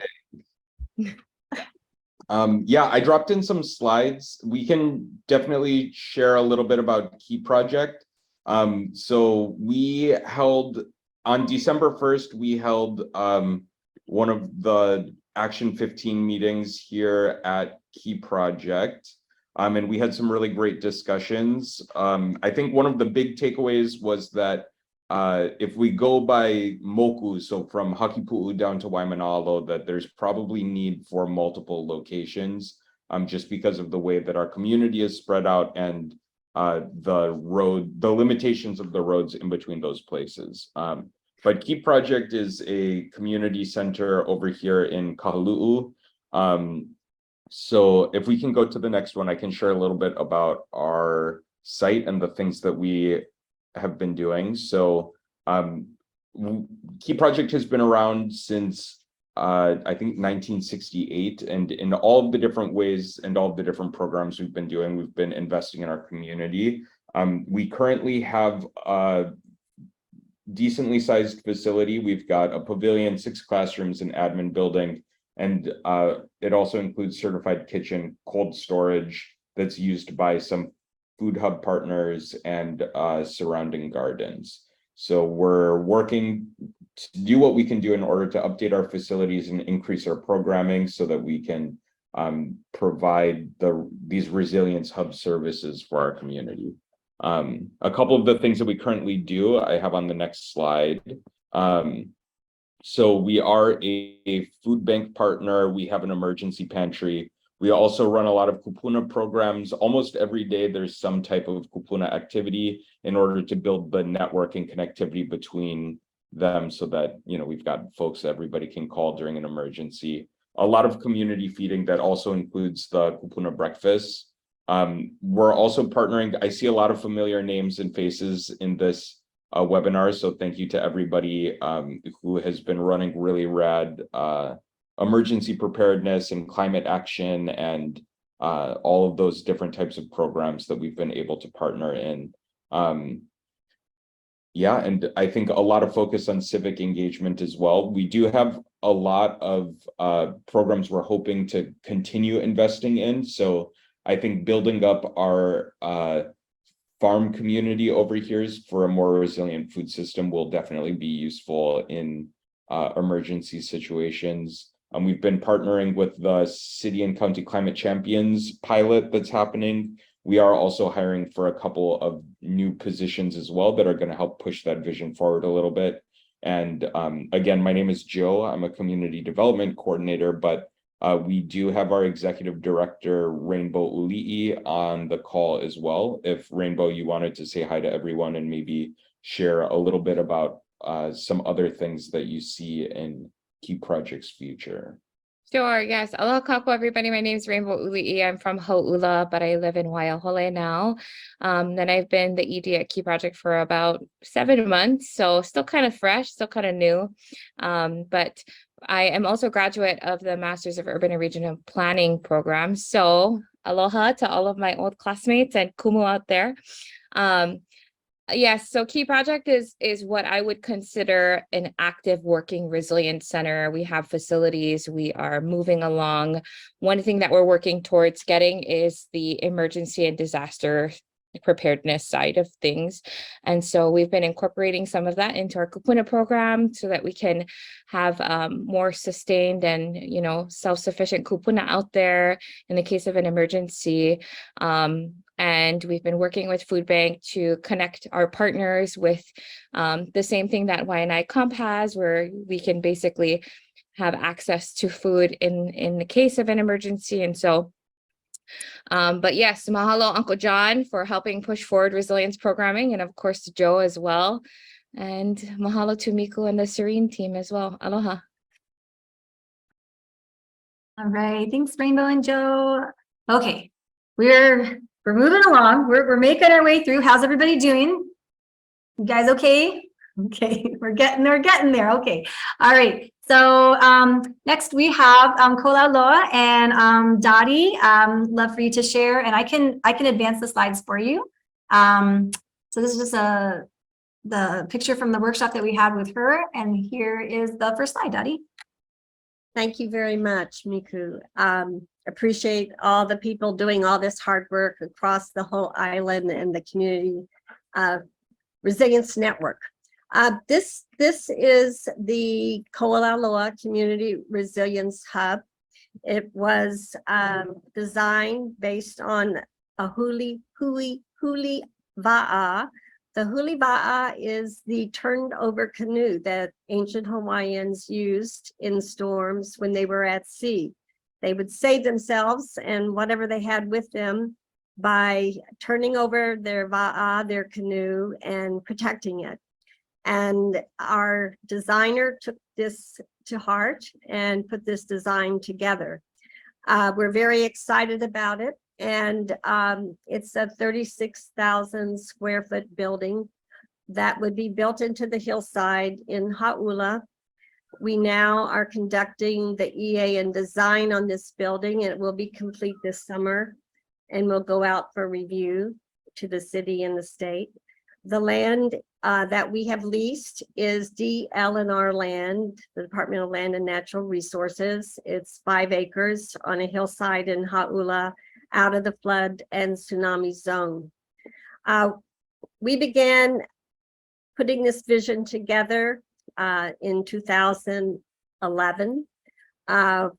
Yeah, I dropped in some slides. We can definitely share a little bit about Key Project. So we held, on December 1st, we held one of the Action 15 meetings here at Key Project. And we had some really great discussions. I think one of the big takeaways was that if we go by moku, so from Hakipu'u down to Waimanalo, that there's probably need for multiple locations, just because of the way that our community is spread out and the limitations of the roads in between those places. But Key Project is a community center over here in Kahalu'u. So if we can go to the next one, I can share a little bit about our site and the things that we have been doing. So Key Project has been around since I think 1968, and in all of the different ways and all of the different programs we've been doing, we've been investing in our community. We currently have a decently sized facility. We've got a pavilion, 6 classrooms, an admin building, and it also includes certified kitchen, cold storage that's used by some food hub partners and surrounding gardens. So we're working to do what we can do in order to update our facilities and increase our programming so that we can provide these resilience hub services for our community. A couple of the things that we currently do, I have on the next slide. So we are a food bank partner. We have an emergency pantry. We also run a lot of kupuna programs. Almost every day there's some type of kupuna activity in order to build the network and connectivity between them so that, you know, we've got folks that everybody can call during an emergency. A lot of community feeding that also includes the kupuna breakfast. We're also partnering. I see a lot of familiar names and faces in this webinar. So thank you to everybody who has been running really rad emergency preparedness and climate action and all of those different types of programs that we've been able to partner in. Yeah, and I think a lot of focus on civic engagement as well. We do have a lot of programs we're hoping to continue investing in. So I think building up our farm community over here for a more resilient food system will definitely be useful in emergency situations. We've been partnering with the City and County Climate Champions pilot that's happening. We are also hiring for a couple of new positions as well that are going to help push that vision forward a little bit. And again, my name is Joe. I'm a community development coordinator, but we do have our executive director, Rainbow Uli'i, on the call as well. If Rainbow, you wanted to say hi to everyone and maybe share a little bit about some other things that you see in Key Project's future. Sure, yes. Aloha kako, everybody. My name is Rainbow Uli'i. I'm from Hau'ula, but I live in Waiahole now. Then I've been the ED at Key Project for about 7 months, so still kind of fresh, still kind of new. But I am also a graduate of the Masters of Urban and Regional Planning program. So aloha to all of my old classmates and kumu out there. Yes, so Key Project is what I would consider an active working resilience center. We have facilities, we are moving along. One thing that we're working towards getting is the emergency and disaster preparedness side of things. And so we've been incorporating some of that into our kupuna program so that we can have more sustained and, you know, self-sufficient kupuna out there in the case of an emergency. And we've been working with Food Bank to connect our partners with the same thing that Waianae Comp has, where we can basically have access to food in the case of an emergency. And so, but yes, mahalo Uncle John for helping push forward resilience programming, and of course to Joe as well. And mahalo to Miku and the Serene team as well. Aloha. All right, thanks Rainbow and Joe. Okay, we're moving along. We're making our way through. How's everybody doing? You guys okay? Okay, we're getting there. Okay, all right. So next we have Kola Loa and Dottie. Love for you to share, and I can advance the slides for you. So this is just the picture from the workshop that we had with her, and here is the first slide, Dottie. Thank you very much, Miku. Appreciate all the people doing all this hard work across the whole island and the community resilience network. This is the Ko'olaloa Community Resilience Hub. It was designed based on a huli va'a. The huli va'a is the turned over canoe that ancient Hawaiians used in storms when they were at sea. They would save themselves and whatever they had with them by turning over their va'a, their canoe, and protecting it. And our designer took this to heart and put this design together. We're very excited about it. And it's a 36,000 square foot building that would be built into the hillside in Hau'ula. We now are conducting the EA and design on this building, and it will be complete this summer and will go out for review to the city and the state. The land that we have leased is DL&R land, the Department of Land and Natural Resources. It's 5 acres on a hillside in Hau'ula, out of the flood and tsunami zone. We began putting this vision together in 2011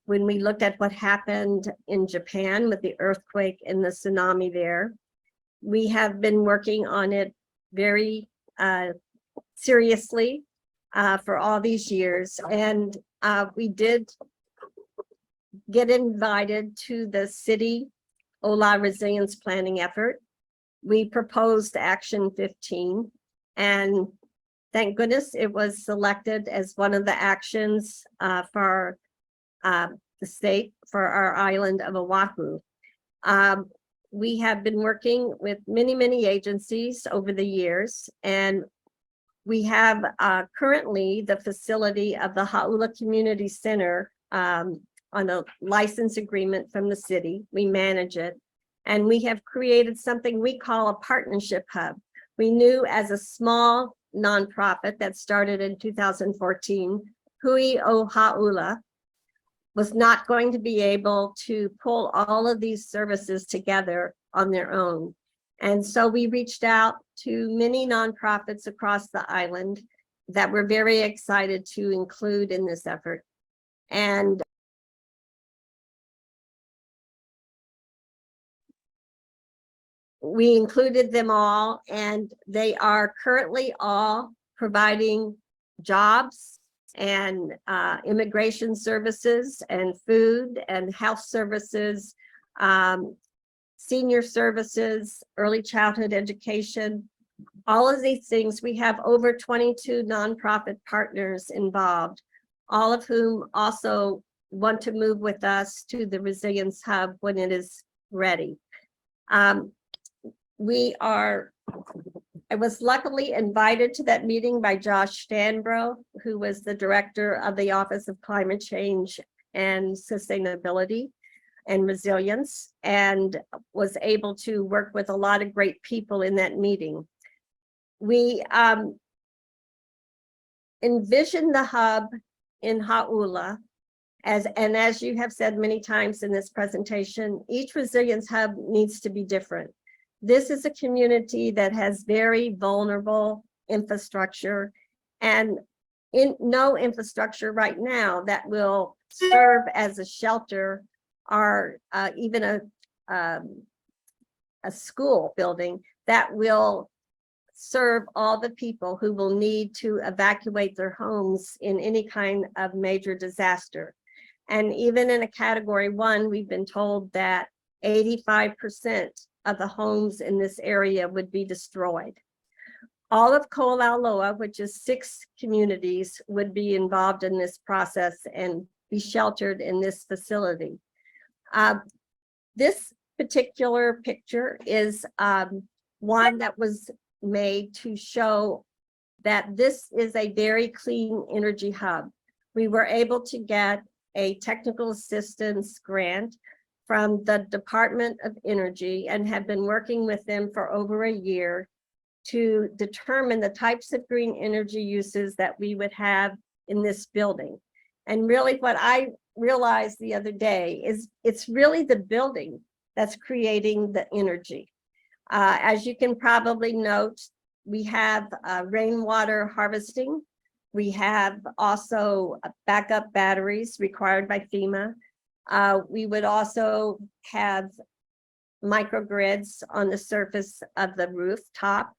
when we looked at what happened in Japan with the earthquake and the tsunami there. We have been working on it very seriously for all these years, and we did get invited to the city Ola resilience planning effort. We proposed Action 15, and thank goodness it was selected as one of the actions for the state for our island of Oahu. We have been working with many agencies over the years, and we have currently the facility of the Hau'ula Community Center on a license agreement from the city. We manage it. And we have created something we call a partnership hub. We knew as a small nonprofit that started in 2014, Hui o Ha'ula was not going to be able to pull all of these services together on their own. And so we reached out to many nonprofits across the island that we're very excited to include in this effort. And we included them all, and they are currently all providing jobs and immigration services and food and health services, senior services, early childhood education, all of these things. We have over 22 nonprofit partners involved, all of whom also want to move with us to the Resilience Hub when it is ready. I was luckily invited to that meeting by Josh Stanbro, who was the director of the Office of Climate Change and Sustainability and Resilience, and was able to work with a lot of great people in that meeting. We envisioned the hub in Ha'ula as you have said many times in this presentation, each Resilience Hub needs to be different. This is a community that has very vulnerable infrastructure and no infrastructure right now that will serve as a shelter or even a school building that will serve all the people who will need to evacuate their homes in any kind of major disaster. And even in a category 1, we've been told that 85% of the homes in this area would be destroyed. All of Kauai'i, which is 6 communities, would be involved in this process and be sheltered in this facility. This particular picture is one that was made to show that this is a very clean energy hub. We were able to get a technical assistance grant from the Department of Energy and have been working with them for over a year to determine the types of green energy uses that we would have in this building. And really what I realized the other day is it's really the building that's creating the energy. As you can probably note, we have rainwater harvesting. We have also backup batteries required by FEMA. We would also have microgrids on the surface of the rooftop.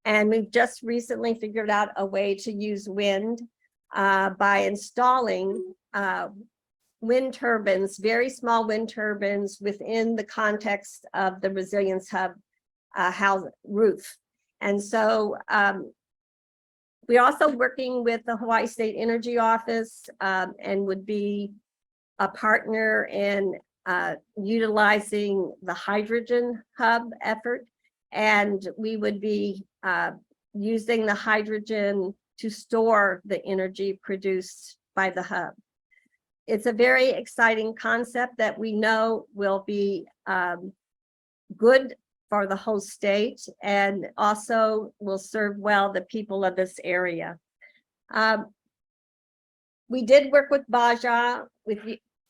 And we've just recently figured out a way to use wind by installing wind turbines, very small wind turbines within the context of the Resilience Hub house roof. And so we're also working with the Hawaii State Energy Office and would be a partner in utilizing the hydrogen hub effort. And we would be using the hydrogen to store the energy produced by the hub. It's a very exciting concept that we know will be good for the whole state and also will serve well the people of this area. We did work with Baja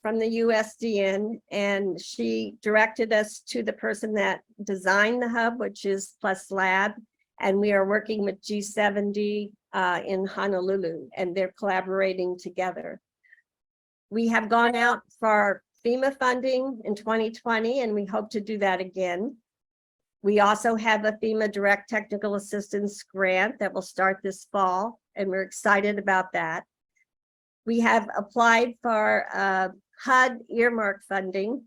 from the USDN, and she directed us to the person that designed the hub, which is Plus Lab, and we are working with G70 in Honolulu, and they're collaborating together. We have gone out for FEMA funding in 2020, and we hope to do that again. We also have a FEMA Direct Technical Assistance Grant that will start this fall, and we're excited about that. We have applied for HUD earmark funding,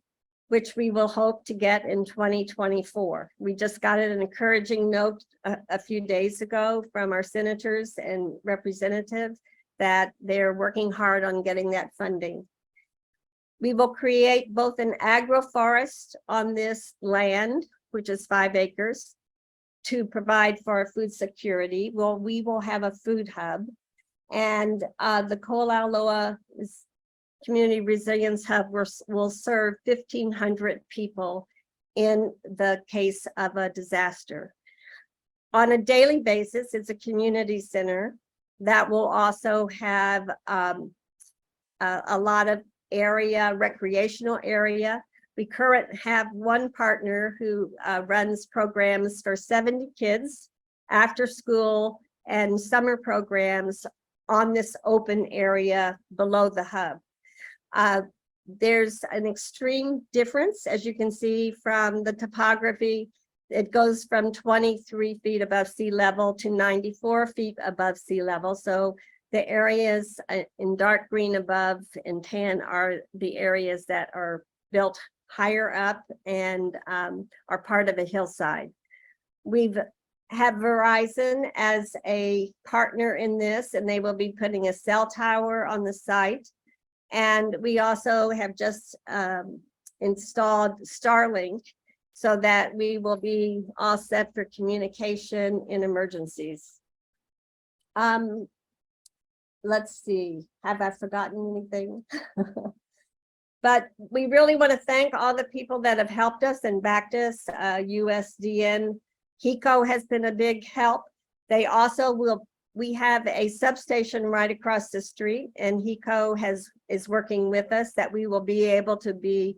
which we will hope to get in 2024. We just got an encouraging note a few days ago from our senators and representatives that they're working hard on getting that funding. We will create both an agroforest on this land, which is 5 acres, to provide for food security. Well, we will have a food hub, and the Kauai'i Community Resilience Hub will serve 1,500 people in the case of a disaster. On a daily basis, it's a community center that will also have a lot of recreational area. We currently have one partner who runs programs for 70 kids after school and summer programs on this open area below the hub. There's an extreme difference, as you can see from the topography. It goes from 23 feet above sea level to 94 feet above sea level. So the areas in dark green above and tan are the areas that are built higher up and are part of a hillside. We've have Verizon as a partner in this, and they will be putting a cell tower on the site. And we also have just installed Starlink so that we will be all set for communication in emergencies. Let's see, have I forgotten anything? But we really want to thank all the people that have helped us and backed us. USDN, HECO has been a big help. They also we have a substation right across the street, and HECO is working with us that we will be able to be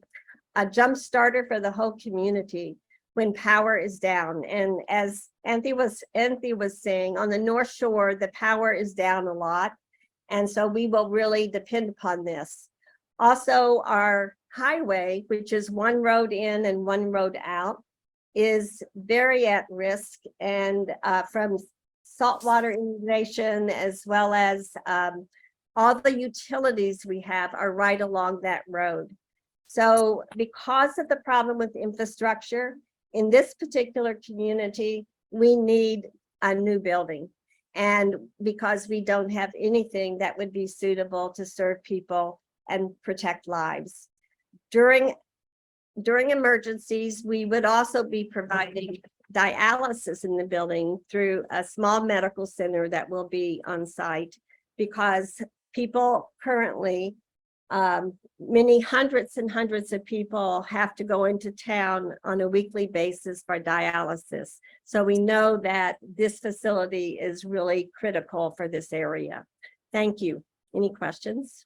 a jump starter for the whole community when power is down. And as Anthony was saying, on the North Shore, the power is down a lot. And so we will really depend upon this. Also, our highway, which is one road in and one road out, is very at risk, and from saltwater inundation, as well as all the utilities we have are right along that road. So because of the problem with infrastructure in this particular community, we need a new building. And because we don't have anything that would be suitable to serve people and protect lives. During emergencies, we would also be providing dialysis in the building through a small medical center that will be on site, because people currently, many hundreds and hundreds of people have to go into town on a weekly basis for dialysis. So we know that this facility is really critical for this area. Thank you. Any questions?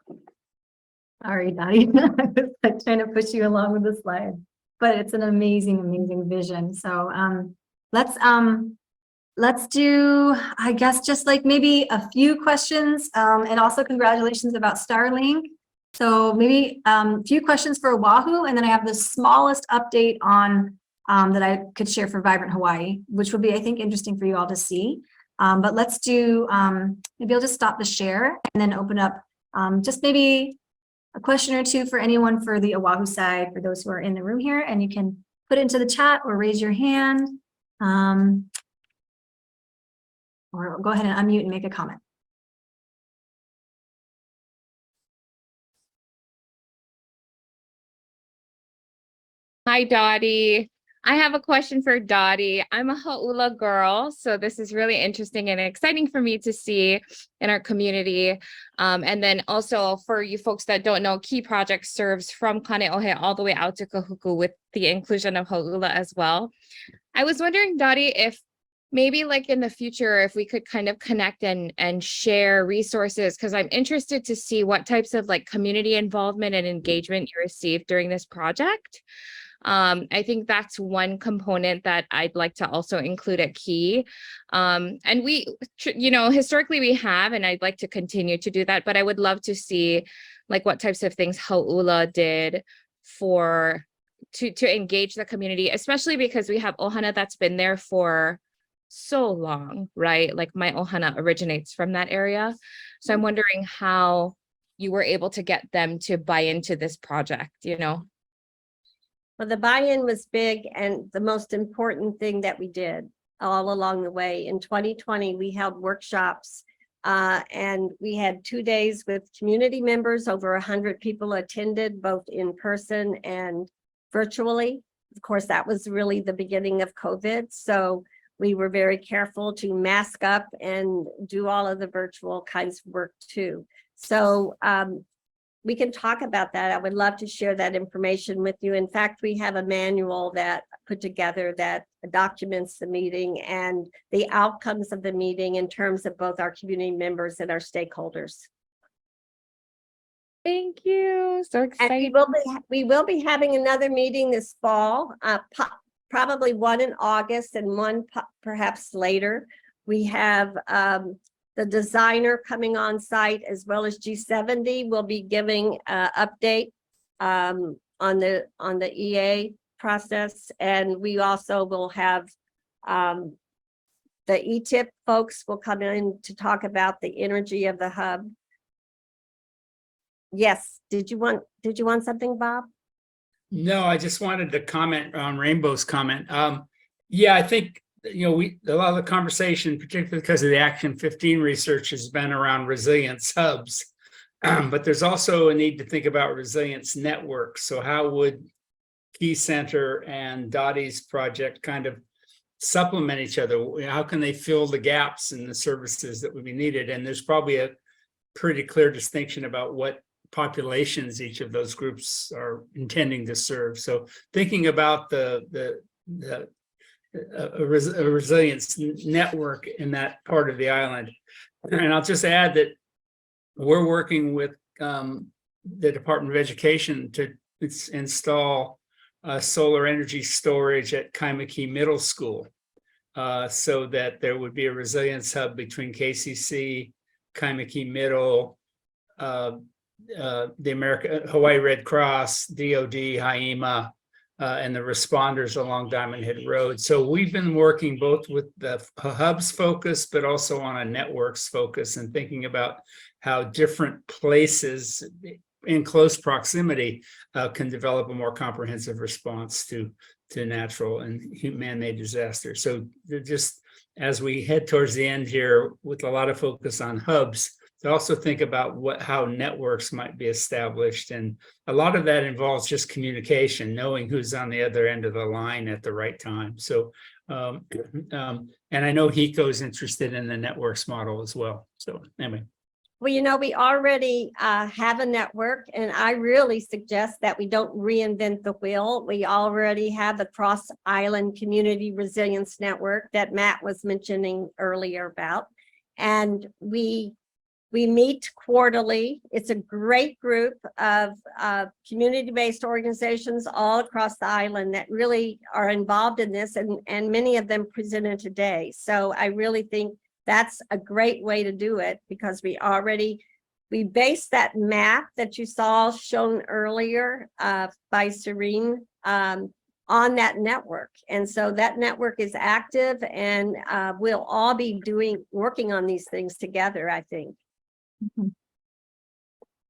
Sorry, Dottie. I was trying to push you along with the slide, but it's an amazing, amazing vision. So let's do, I guess, just like maybe a few questions, and also congratulations about Starlink. So maybe a few questions for Oahu, and then I have the smallest update on that I could share for Vibrant Hawaii, which would be, I think, interesting for you all to see. But let's do, maybe I'll just stop the share and then open up just maybe a question or two for anyone for the Oahu side, for those who are in the room here, and you can put it into the chat or raise your hand, or go ahead and unmute and make a comment. Hi, Dottie. I have a question for Dottie. I'm a Hau'ula girl, so this is really interesting and exciting for me to see in our community. And then also for you folks that don't know, Key Project serves from Kane'ohe all the way out to Kahuku with the inclusion of Hau'ula as well. I was wondering, Dottie, if maybe like in the future, if we could kind of connect and share resources, because I'm interested to see what types of like community involvement and engagement you received during this project. I think that's one component that I'd like to also include at Key. And we, historically we have, and I'd like to continue to do that, but I would love to see like what types of things Hau'ula did to engage the community, especially because we have ohana that's been there for so long, right? Like my ohana originates from that area. So I'm wondering how you were able to get them to buy into this project, Well, the buy-in was big, and the most important thing that we did all along the way. In 2020, we held workshops, and we had 2 days with community members. Over 100 people attended, both in person and virtually. Of course, that was really the beginning of COVID. So we were very careful to mask up and do all of the virtual kinds of work too. So we can talk about that. I would love to share that information with you. In fact, we have a manual that put together that documents the meeting and the outcomes of the meeting in terms of both our community members and our stakeholders. Thank you. So And excited. we will be having another meeting this fall, probably one in August and one perhaps later. We have the designer coming on site, as well as G70 will be giving an update on the EA process. And we also will have the ETIP folks will come in to talk about the energy of the hub. Yes, did you want something, Bob? No, I just wanted to comment on Rainbow's comment. Yeah, I think, you know, a lot of the conversation, particularly because of the Action 15 research, has been around resilience hubs. But there's also a need to think about resilience networks. So how would Key Center and Dottie's project kind of supplement each other? How can they fill the gaps in the services that would be needed? And there's probably a pretty clear distinction about what populations each of those groups are intending to serve. So thinking about a resilience network in that part of the island. And I'll just add that we're working with the Department of Education to install solar energy storage at Kauai'i Middle School, so that there would be a resilience hub between KCC, Kauai'i Middle, the Hawaii Red Cross, DOD, HIEMA, and the responders along Diamond Head Road. So we've been working both with the hubs focus, but also on a networks focus, and thinking about how different places in close proximity can develop a more comprehensive response to natural and man-made disasters. So just as we head towards the end here, with a lot of focus on hubs, to also think about how networks might be established. And a lot of that involves just communication, knowing who's on the other end of the line at the right time. So, and I know HECO is interested in the networks model as well. So anyway. Well, you know, we already have a network, and I really suggest that we don't reinvent the wheel. We already have the Cross Island Community Resilience Network that Matt was mentioning earlier about. And we meet quarterly. It's a great group of community-based organizations all across the island that really are involved in this, and many of them presented today. So I really think that's a great way to do it, because we based that map that you saw shown earlier by Serene on that network. And so that network is active, and we'll all be working on these things together, I think. Mm-hmm.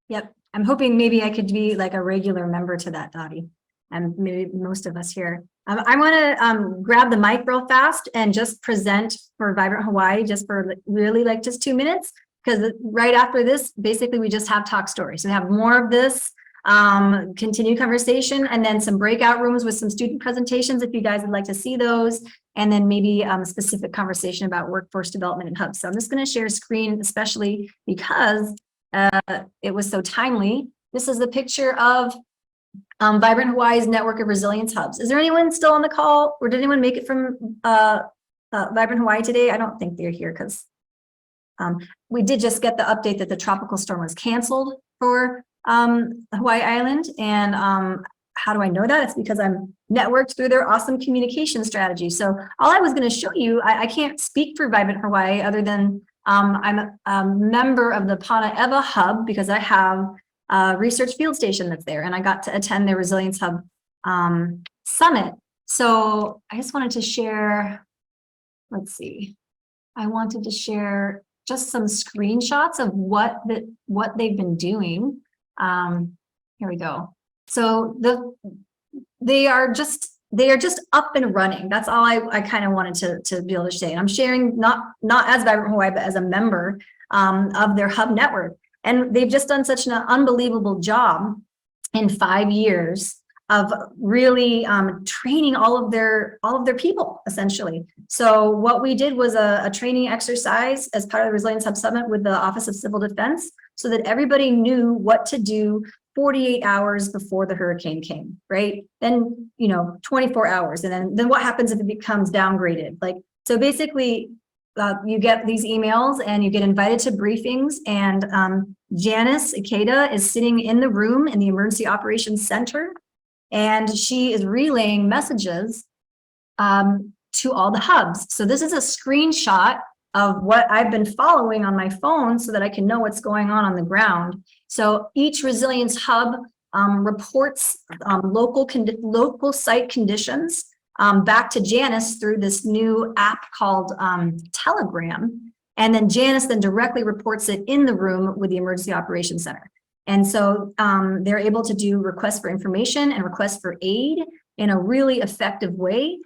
Yep. I'm hoping maybe I could be like a regular member to that, Dottie, and maybe most of us here. I want to grab the mic real fast and just present for Vibrant Hawaii, just for really like just 2 minutes, because right after this, basically we just have Talkstory. So we have more of this continued conversation, and then some breakout rooms with some student presentations if you guys would like to see those, and then maybe a specific conversation about workforce development and hubs. So I'm just going to share a screen, especially because it was so timely. This is the picture of Vibrant Hawaii's network of resilience hubs. Is there anyone still on the call, or did anyone make it from Vibrant Hawaii today? I don't think they're here, because we did just get the update that the tropical storm was canceled for Hawai'i Island. And how do I know that? It's because I'm networked through their awesome communication strategy. So all I was going to show you, I can't speak for Vibrant Hawaii other than I'm a member of the Pana Eva Hub, because I have a research field station that's there, and I got to attend their Resilience Hub summit. So I just wanted to share, let's see, I wanted to share just some screenshots of what they've been doing. Here we go. So they are just up and running. That's all I kind of wanted to be able to say. And I'm sharing not as Vibrant Hawaii, but as a member of their hub network. And they've just done such an unbelievable job in 5 years really training all of their people essentially. So what we did was a training exercise as part of the Resilience Hub Summit with the Office of Civil Defense, so that everybody knew what to do 48 hours before the hurricane came, right? Then, 24 hours. And then what happens if it becomes downgraded? Like, so basically, you get these emails and you get invited to briefings, and Janice Ikeda is sitting in the room in the Emergency Operations Center, and she is relaying messages to all the hubs. So this is a screenshot of what I've been following on my phone so that I can know what's going on the ground. So each resilience hub reports local site conditions back to Janice through this new app called Telegram. And then Janice then directly reports it in the room with the Emergency Operations Center. And so they're able to do requests for information and requests for aid in a really effective way,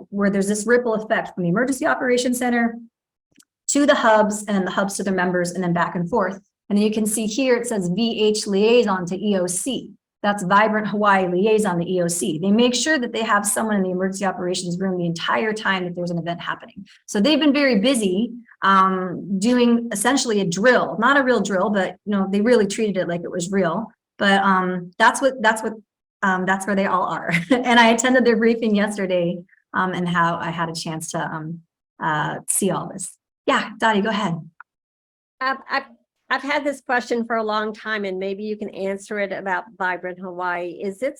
where there's this ripple effect from the Emergency Operations Center to the hubs, and then the hubs to their members, and then back and forth. And then you can see here, it says VH liaison to EOC. That's Vibrant Hawaii liaison to EOC. They make sure that they have someone in the emergency operations room the entire time that there's an event happening. So they've been very busy doing essentially a drill, not a real drill, but they really treated it like it was real. But that's where they all are. And I attended their briefing yesterday, and how I had a chance to see all this. Yeah, Dottie, go ahead. I've had this question for a long time, and maybe you can answer it about Vibrant Hawaii. Is it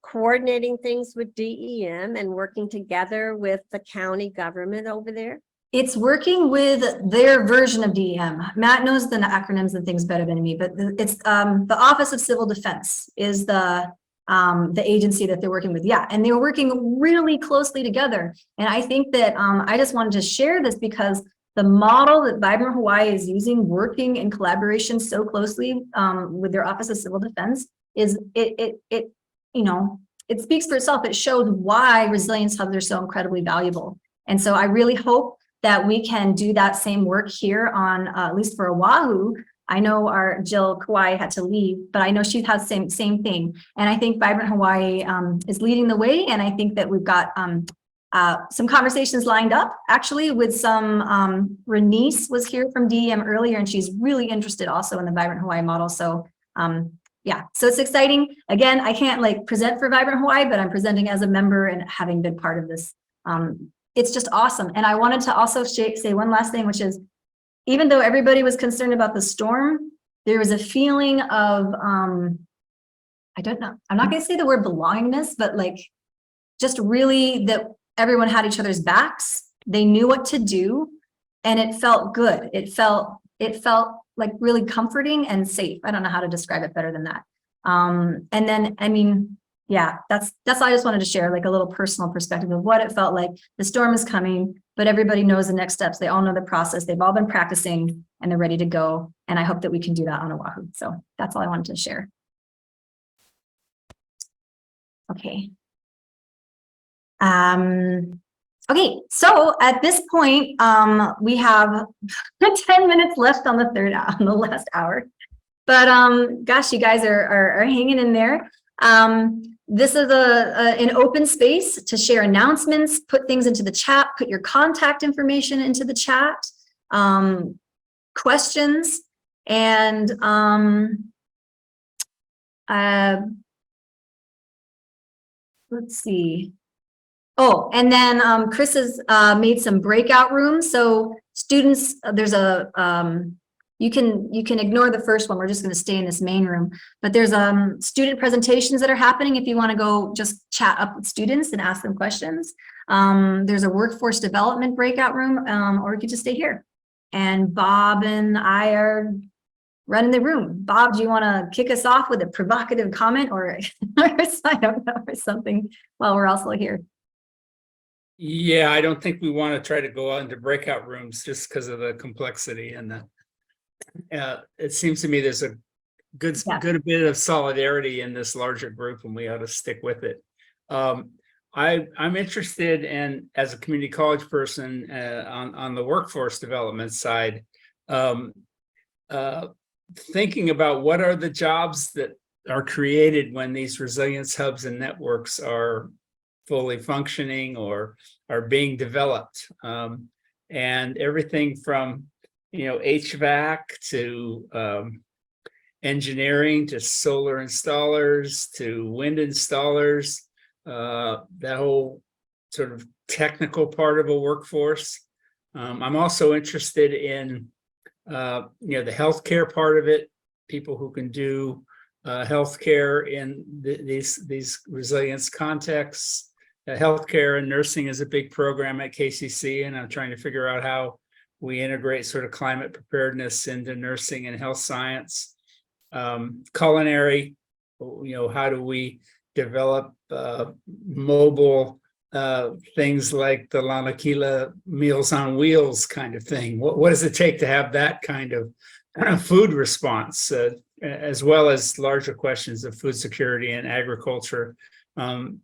coordinating things with DEM and working together with the county government over there? It's working with their version of DEM. Matt knows the acronyms and things better than me, but it's the Office of Civil Defense is the agency that they're working with. Yeah, and they're working really closely together. And I think that I just wanted to share this because the model that Vibrant Hawaii is using, working in collaboration so closely with their Office of Civil Defense, is it speaks for itself. It shows why resilience hubs are so incredibly valuable. And so I really hope that we can do that same work here on at least for Oahu. I know our Jill Kauai had to leave, but I know she has same thing. And I think Vibrant Hawaii is leading the way, and I think that we've got some conversations lined up actually with some, Renice was here from DEM earlier, and she's really interested also in the Vibrant Hawaii model. So yeah, so it's exciting. Again, I can't present for Vibrant Hawaii, but I'm presenting as a member and having been part of this. It's just awesome. And I wanted to also say one last thing, which is, even though everybody was concerned about the storm, there was a feeling of, I don't know, I'm not gonna say the word belongingness, but just really that everyone had each other's backs. They knew what to do, and it felt good. It felt like really comforting and safe. I don't know how to describe it better than that. And then, I mean, yeah, that's all I just wanted to share, a little personal perspective of what it felt like. The storm is coming, but everybody knows the next steps. They all know the process. They've all been practicing, and they're ready to go. And I hope that we can do that on Oahu. So that's all I wanted to share. Okay. Okay, so at this point, we have 10 minutes left on the last hour. But gosh, you guys are hanging in there. This is an open space to share announcements, put things into the chat, put your contact information into the chat, questions, and let's see. Oh, and then Chris has made some breakout rooms. So students, there's you can ignore the first one. We're just going to stay in this main room. But there's student presentations that are happening if you want to go just chat up with students and ask them questions. There's a workforce development breakout room, or you could just stay here. And Bob and I are running the room. Bob, do you want to kick us off with a provocative comment or I don't know, or something while we're also here? Yeah, I don't think we want to try to go into breakout rooms just because of the complexity and the. It seems to me there's a good bit of solidarity in this larger group, and we ought to stick with it. I'm interested in, as a community college person, on the workforce development side, thinking about what are the jobs that are created when these resilience hubs and networks are fully functioning or are being developed. And everything from, HVAC to engineering to solar installers to wind installers, that whole sort of technical part of a workforce. I'm also interested in, the healthcare part of it, people who can do healthcare in these resilience contexts. Healthcare and nursing is a big program at KCC, and I'm trying to figure out how we integrate sort of climate preparedness into nursing and health science. Culinary, how do we develop mobile things like the Lanakila Meals on Wheels kind of thing? What does it take to have that kind of food response, as well as larger questions of food security and agriculture? And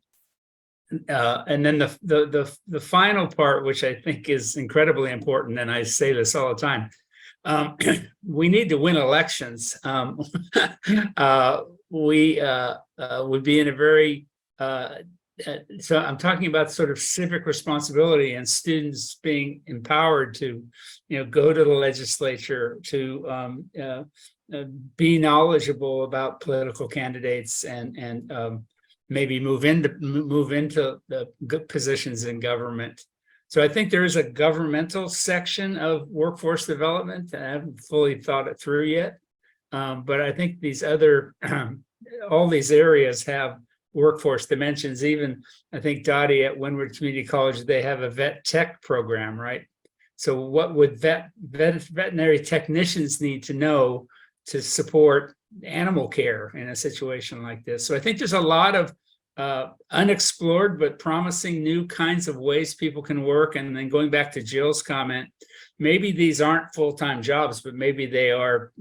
then the final part, which I think is incredibly important, and I say this all the time, we need to win elections. We would be in a very, so I'm talking about sort of civic responsibility and students being empowered to, go to the legislature, to be knowledgeable about political candidates and maybe move into the good positions in government. So I think there is a governmental section of workforce development. I haven't fully thought it through yet, but I think these other, all these areas have workforce dimensions. Even I think Dottie at Windward Community College, they have a vet tech program, right? So what would veterinary technicians need to know to support animal care in a situation like this? So I think there's a lot of unexplored but promising new kinds of ways people can work. And then going back to Jill's comment, maybe these aren't full-time jobs, but maybe they are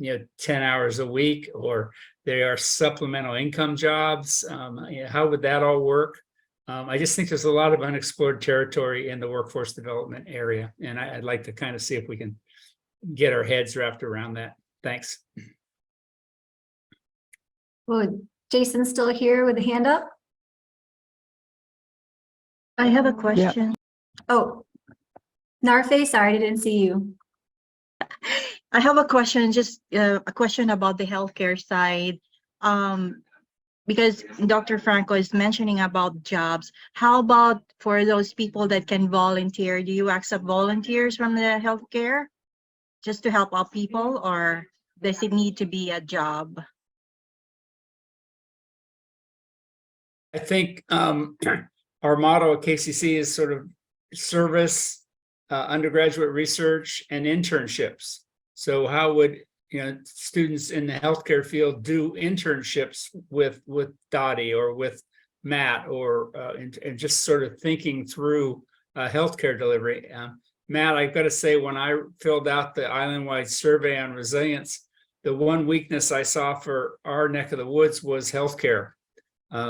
10 hours a week, or they are supplemental income jobs. How would that all work? I just think there's a lot of unexplored territory in the workforce development area, and I'd like to kind of see if we can get our heads wrapped around that. Thanks. Well, Jason's still here with a hand up. I have a question. Oh, Narfe, sorry, I didn't see you. I have a question, just a question about the healthcare side. Because Dr. Franco is mentioning about jobs. How about for those people that can volunteer? Do you accept volunteers from the healthcare just to help out people, or does it need to be a job? I think our motto at KCC is sort of service, undergraduate research, and internships. So how would students in the healthcare field do internships with Dottie or with Matt, or and just sort of thinking through healthcare delivery? Matt, I've got to say, when I filled out the island-wide survey on resilience, the one weakness I saw for our neck of the woods was healthcare.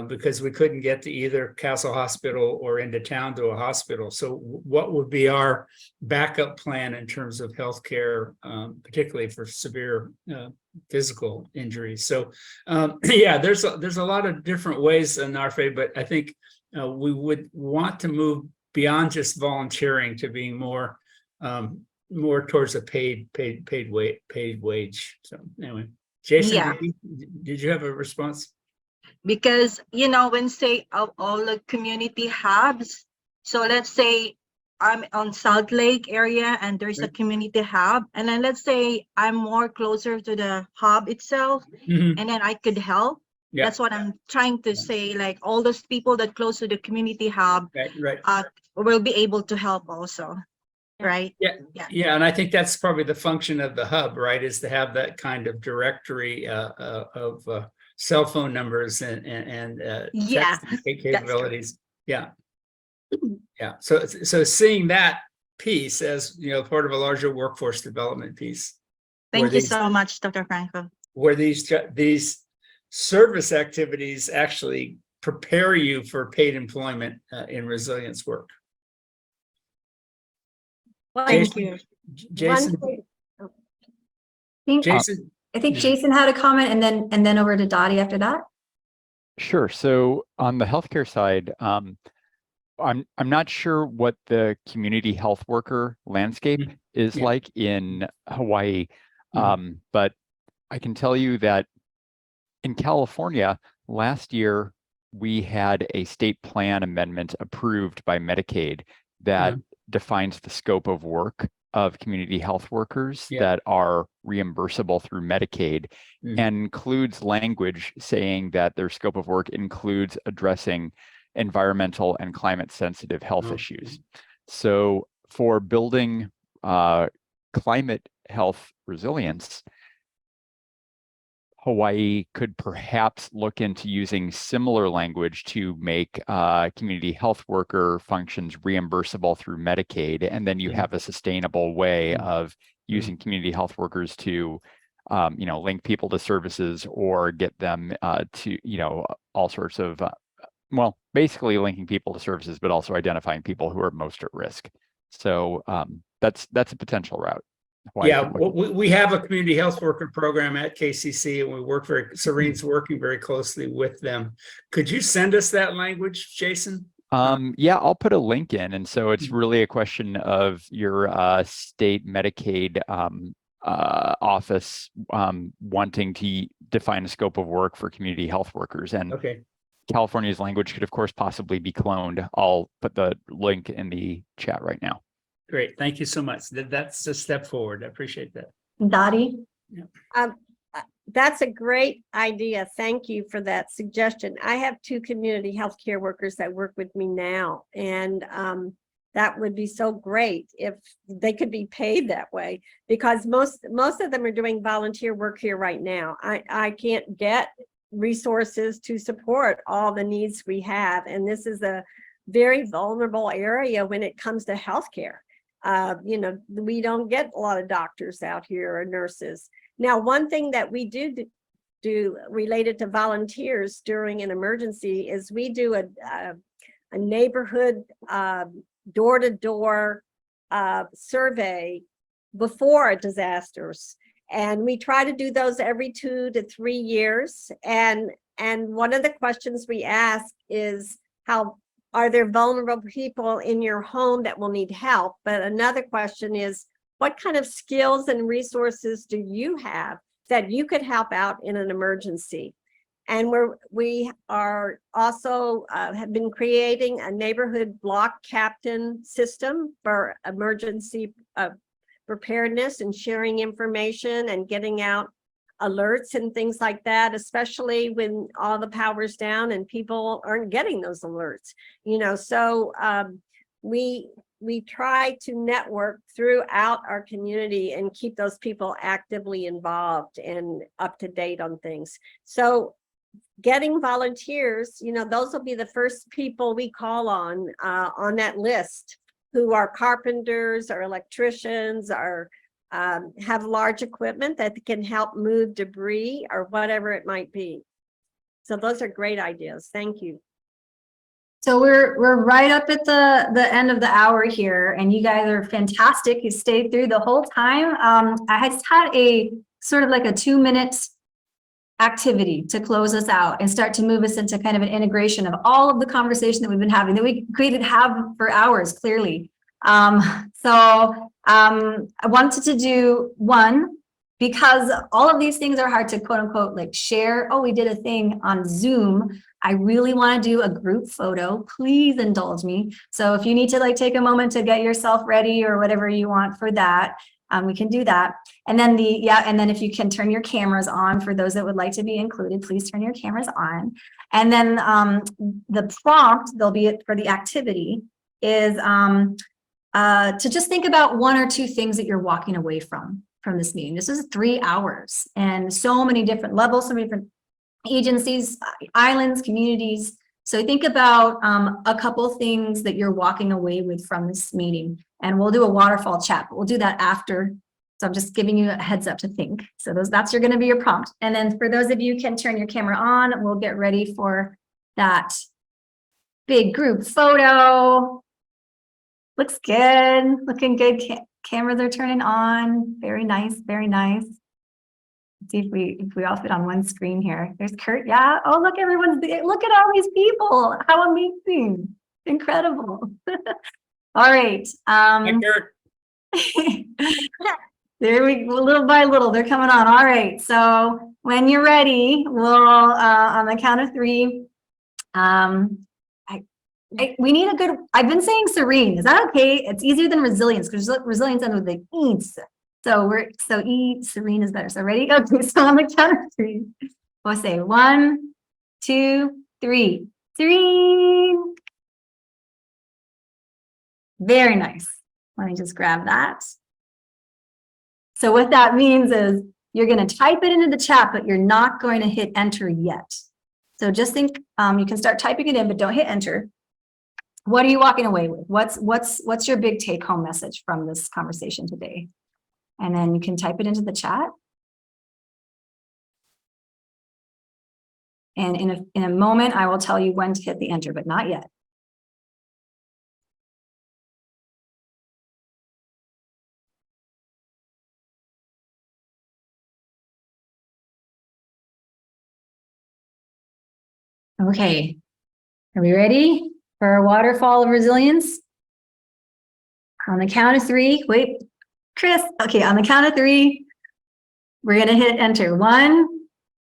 Because we couldn't get to either Castle Hospital or into town to a hospital. So what would be our backup plan in terms of healthcare, particularly for severe physical injuries? So yeah, there's a lot of different ways in Narfe, but I think we would want to move beyond just volunteering to being more towards a paid wage. So anyway, Jason, Yeah. did you have a response? Because, when say of all the community hubs, so let's say I'm on Salt Lake area and there's a community hub, and then let's say I'm more closer to the hub itself, Mhm. and then I could help. Yeah. That's what I'm trying to say, like all those people that close to the community hub Right. will be able to help also, right? Yeah, and I think that's probably the function of the hub, right? Is to have that kind of directory of cell phone numbers and Yeah, texting capabilities. Yeah. So seeing that piece as part of a larger workforce development piece. Thank you so much, Dr. Franco. Where these service activities actually prepare you for paid employment in resilience work. Thank you. Jason, Thank- Jason, I think Yeah. Jason had a comment and then over to Dottie after that. Sure. So on the healthcare side, I'm not sure what the community health worker landscape is Yeah. like in Hawaii, Mhm. but I can tell you that in California last year we had a state plan amendment approved by Medicaid that defines the scope of work of community health workers Yeah. that are reimbursable through Medicaid, and includes language saying that their scope of work includes addressing environmental and climate sensitive health issues. So for building climate health resilience, Hawaii could perhaps look into using similar language to make community health worker functions reimbursable through Medicaid, and then you have a sustainable way of using community health workers to, link people to services or get them to, all sorts of, basically linking people to services, but also identifying people who are most at risk. So that's a potential route. Yeah, we have a community health worker program at KCC, and we work Serene's working very closely with them. Could you send us that language, Jason? Yeah, I'll put a link in. And so it's really a question of your state Medicaid office wanting to define a scope of work for community health workers. And California's language could, of course, possibly be cloned. I'll put the link in the chat right now. Great. Thank you so much. That's a step forward. I appreciate that. Dottie? That's a great idea. Thank you for that suggestion. I have 2 community healthcare workers that work with me now, and that would be so great if they could be paid that way, because most of them are doing volunteer work here right now. I can't get resources to support all the needs we have, and this is a very vulnerable area when it comes to healthcare. We don't get a lot of doctors out here or nurses. Now, one thing that we do related to volunteers during an emergency is we do a neighborhood door-to-door survey before disasters. And we try to do those every 2 to 3 years. And one of the questions we ask is, are there vulnerable people in your home that will need help? But another question is, what kind of skills and resources do you have that you could help out in an emergency? And we are also have been creating a neighborhood block captain system for emergency preparedness and sharing information and getting out alerts and things like that, especially when all the power's down and people aren't getting those alerts. So we try to network throughout our community and keep those people actively involved and up to date on things. So getting volunteers, those will be the first people we call on that list, who are carpenters or electricians or have large equipment that can help move debris or whatever it might be. So those are great ideas. Thank you. So we're right up at the end of the hour here, and you guys are fantastic. You stayed through the whole time. I just had a sort of like a 2-minute activity to close us out and start to move us into kind of an integration of all of the conversation that we've been having, that we could have for hours, clearly. I wanted to do one, because all of these things are hard to quote unquote like share. Oh, we did a thing on Zoom. I really want to do a group photo. Please indulge me. So if you need to like take a moment to get yourself ready or whatever you want for that, we can do that. And then and then if you can turn your cameras on, for those that would like to be included, please turn your cameras on. And then the prompt, there'll be it for the activity, is to just think about 1 or 2 things that you're walking away from this meeting. This is 3 hours and so many different levels, so many different agencies, islands, communities. So think about a couple things that you're walking away with from this meeting, and we'll do a waterfall chat, but we'll do that after. So I'm just giving you a heads up to think. So that's going to be your prompt. And then for those of you who can turn your camera on, we'll get ready for that big group photo. Looks good, looking good. Cameras are turning on. Very nice, very nice. See if we all fit on one screen here. There's Kurt. Yeah. Oh, look, look at all these people. How amazing. Incredible. All right. Hi, Kurt. There we go, little by little, they're coming on. All right. So when you're ready, we'll on the count of 3. We need a good, I've been saying serene. Is that okay? It's easier than resilience because resilience ends with the eats. So serene is better. So ready? Okay, so on the count of 3, we'll say 1, 2, 3. Serene. Very nice. Let me just grab that. So what that means is you're going to type it into the chat, but you're not going to hit enter yet. So just think, you can start typing it in, but don't hit enter. What are you walking away with? What's your big take home message from this conversation today? And then you can type it into the chat. And in a moment, I will tell you when to hit the enter, but not yet. Okay, are we ready for our waterfall of resilience? On the count of 3, wait, Chris. Okay, on the count of 3, we're gonna hit enter. 1,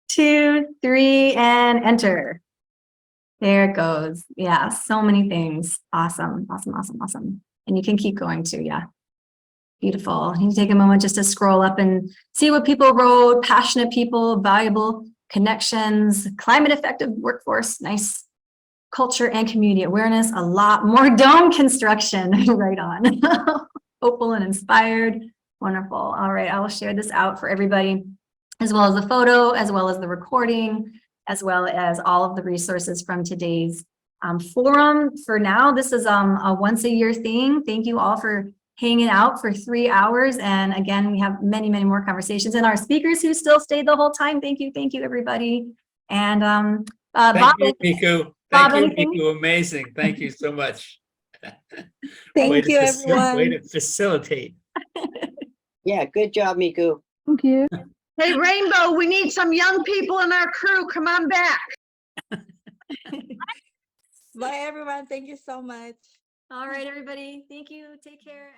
2, 3, and enter. There it goes. Yeah, so many things. Awesome, awesome, awesome, awesome. And you can keep going too, yeah. Beautiful. You can take a moment just to scroll up and see what people wrote. Passionate people, valuable connections, climate effective workforce, nice culture and community awareness, a lot more dome construction. Right on. Hopeful and inspired. Wonderful. All right, I will share this out for everybody, as well as the photo, as well as the recording, as well as all of the resources from today's forum. For now, this is a once a year thing. Thank you all for hanging out for 3 hours. And again, we have many, many more conversations. And our speakers who still stayed the whole time, thank you, everybody. And Thank Bob, you, Miku. Bob, Thank you, anything? Miku. Amazing. Thank you so much. Thank you, everyone. Way to facilitate. Yeah, good job, Miku. Thank you. Hey, Rainbow, we need some young people in our crew. Come on back. Bye, everyone. Thank you so much. All right, everybody. Thank you. Take care.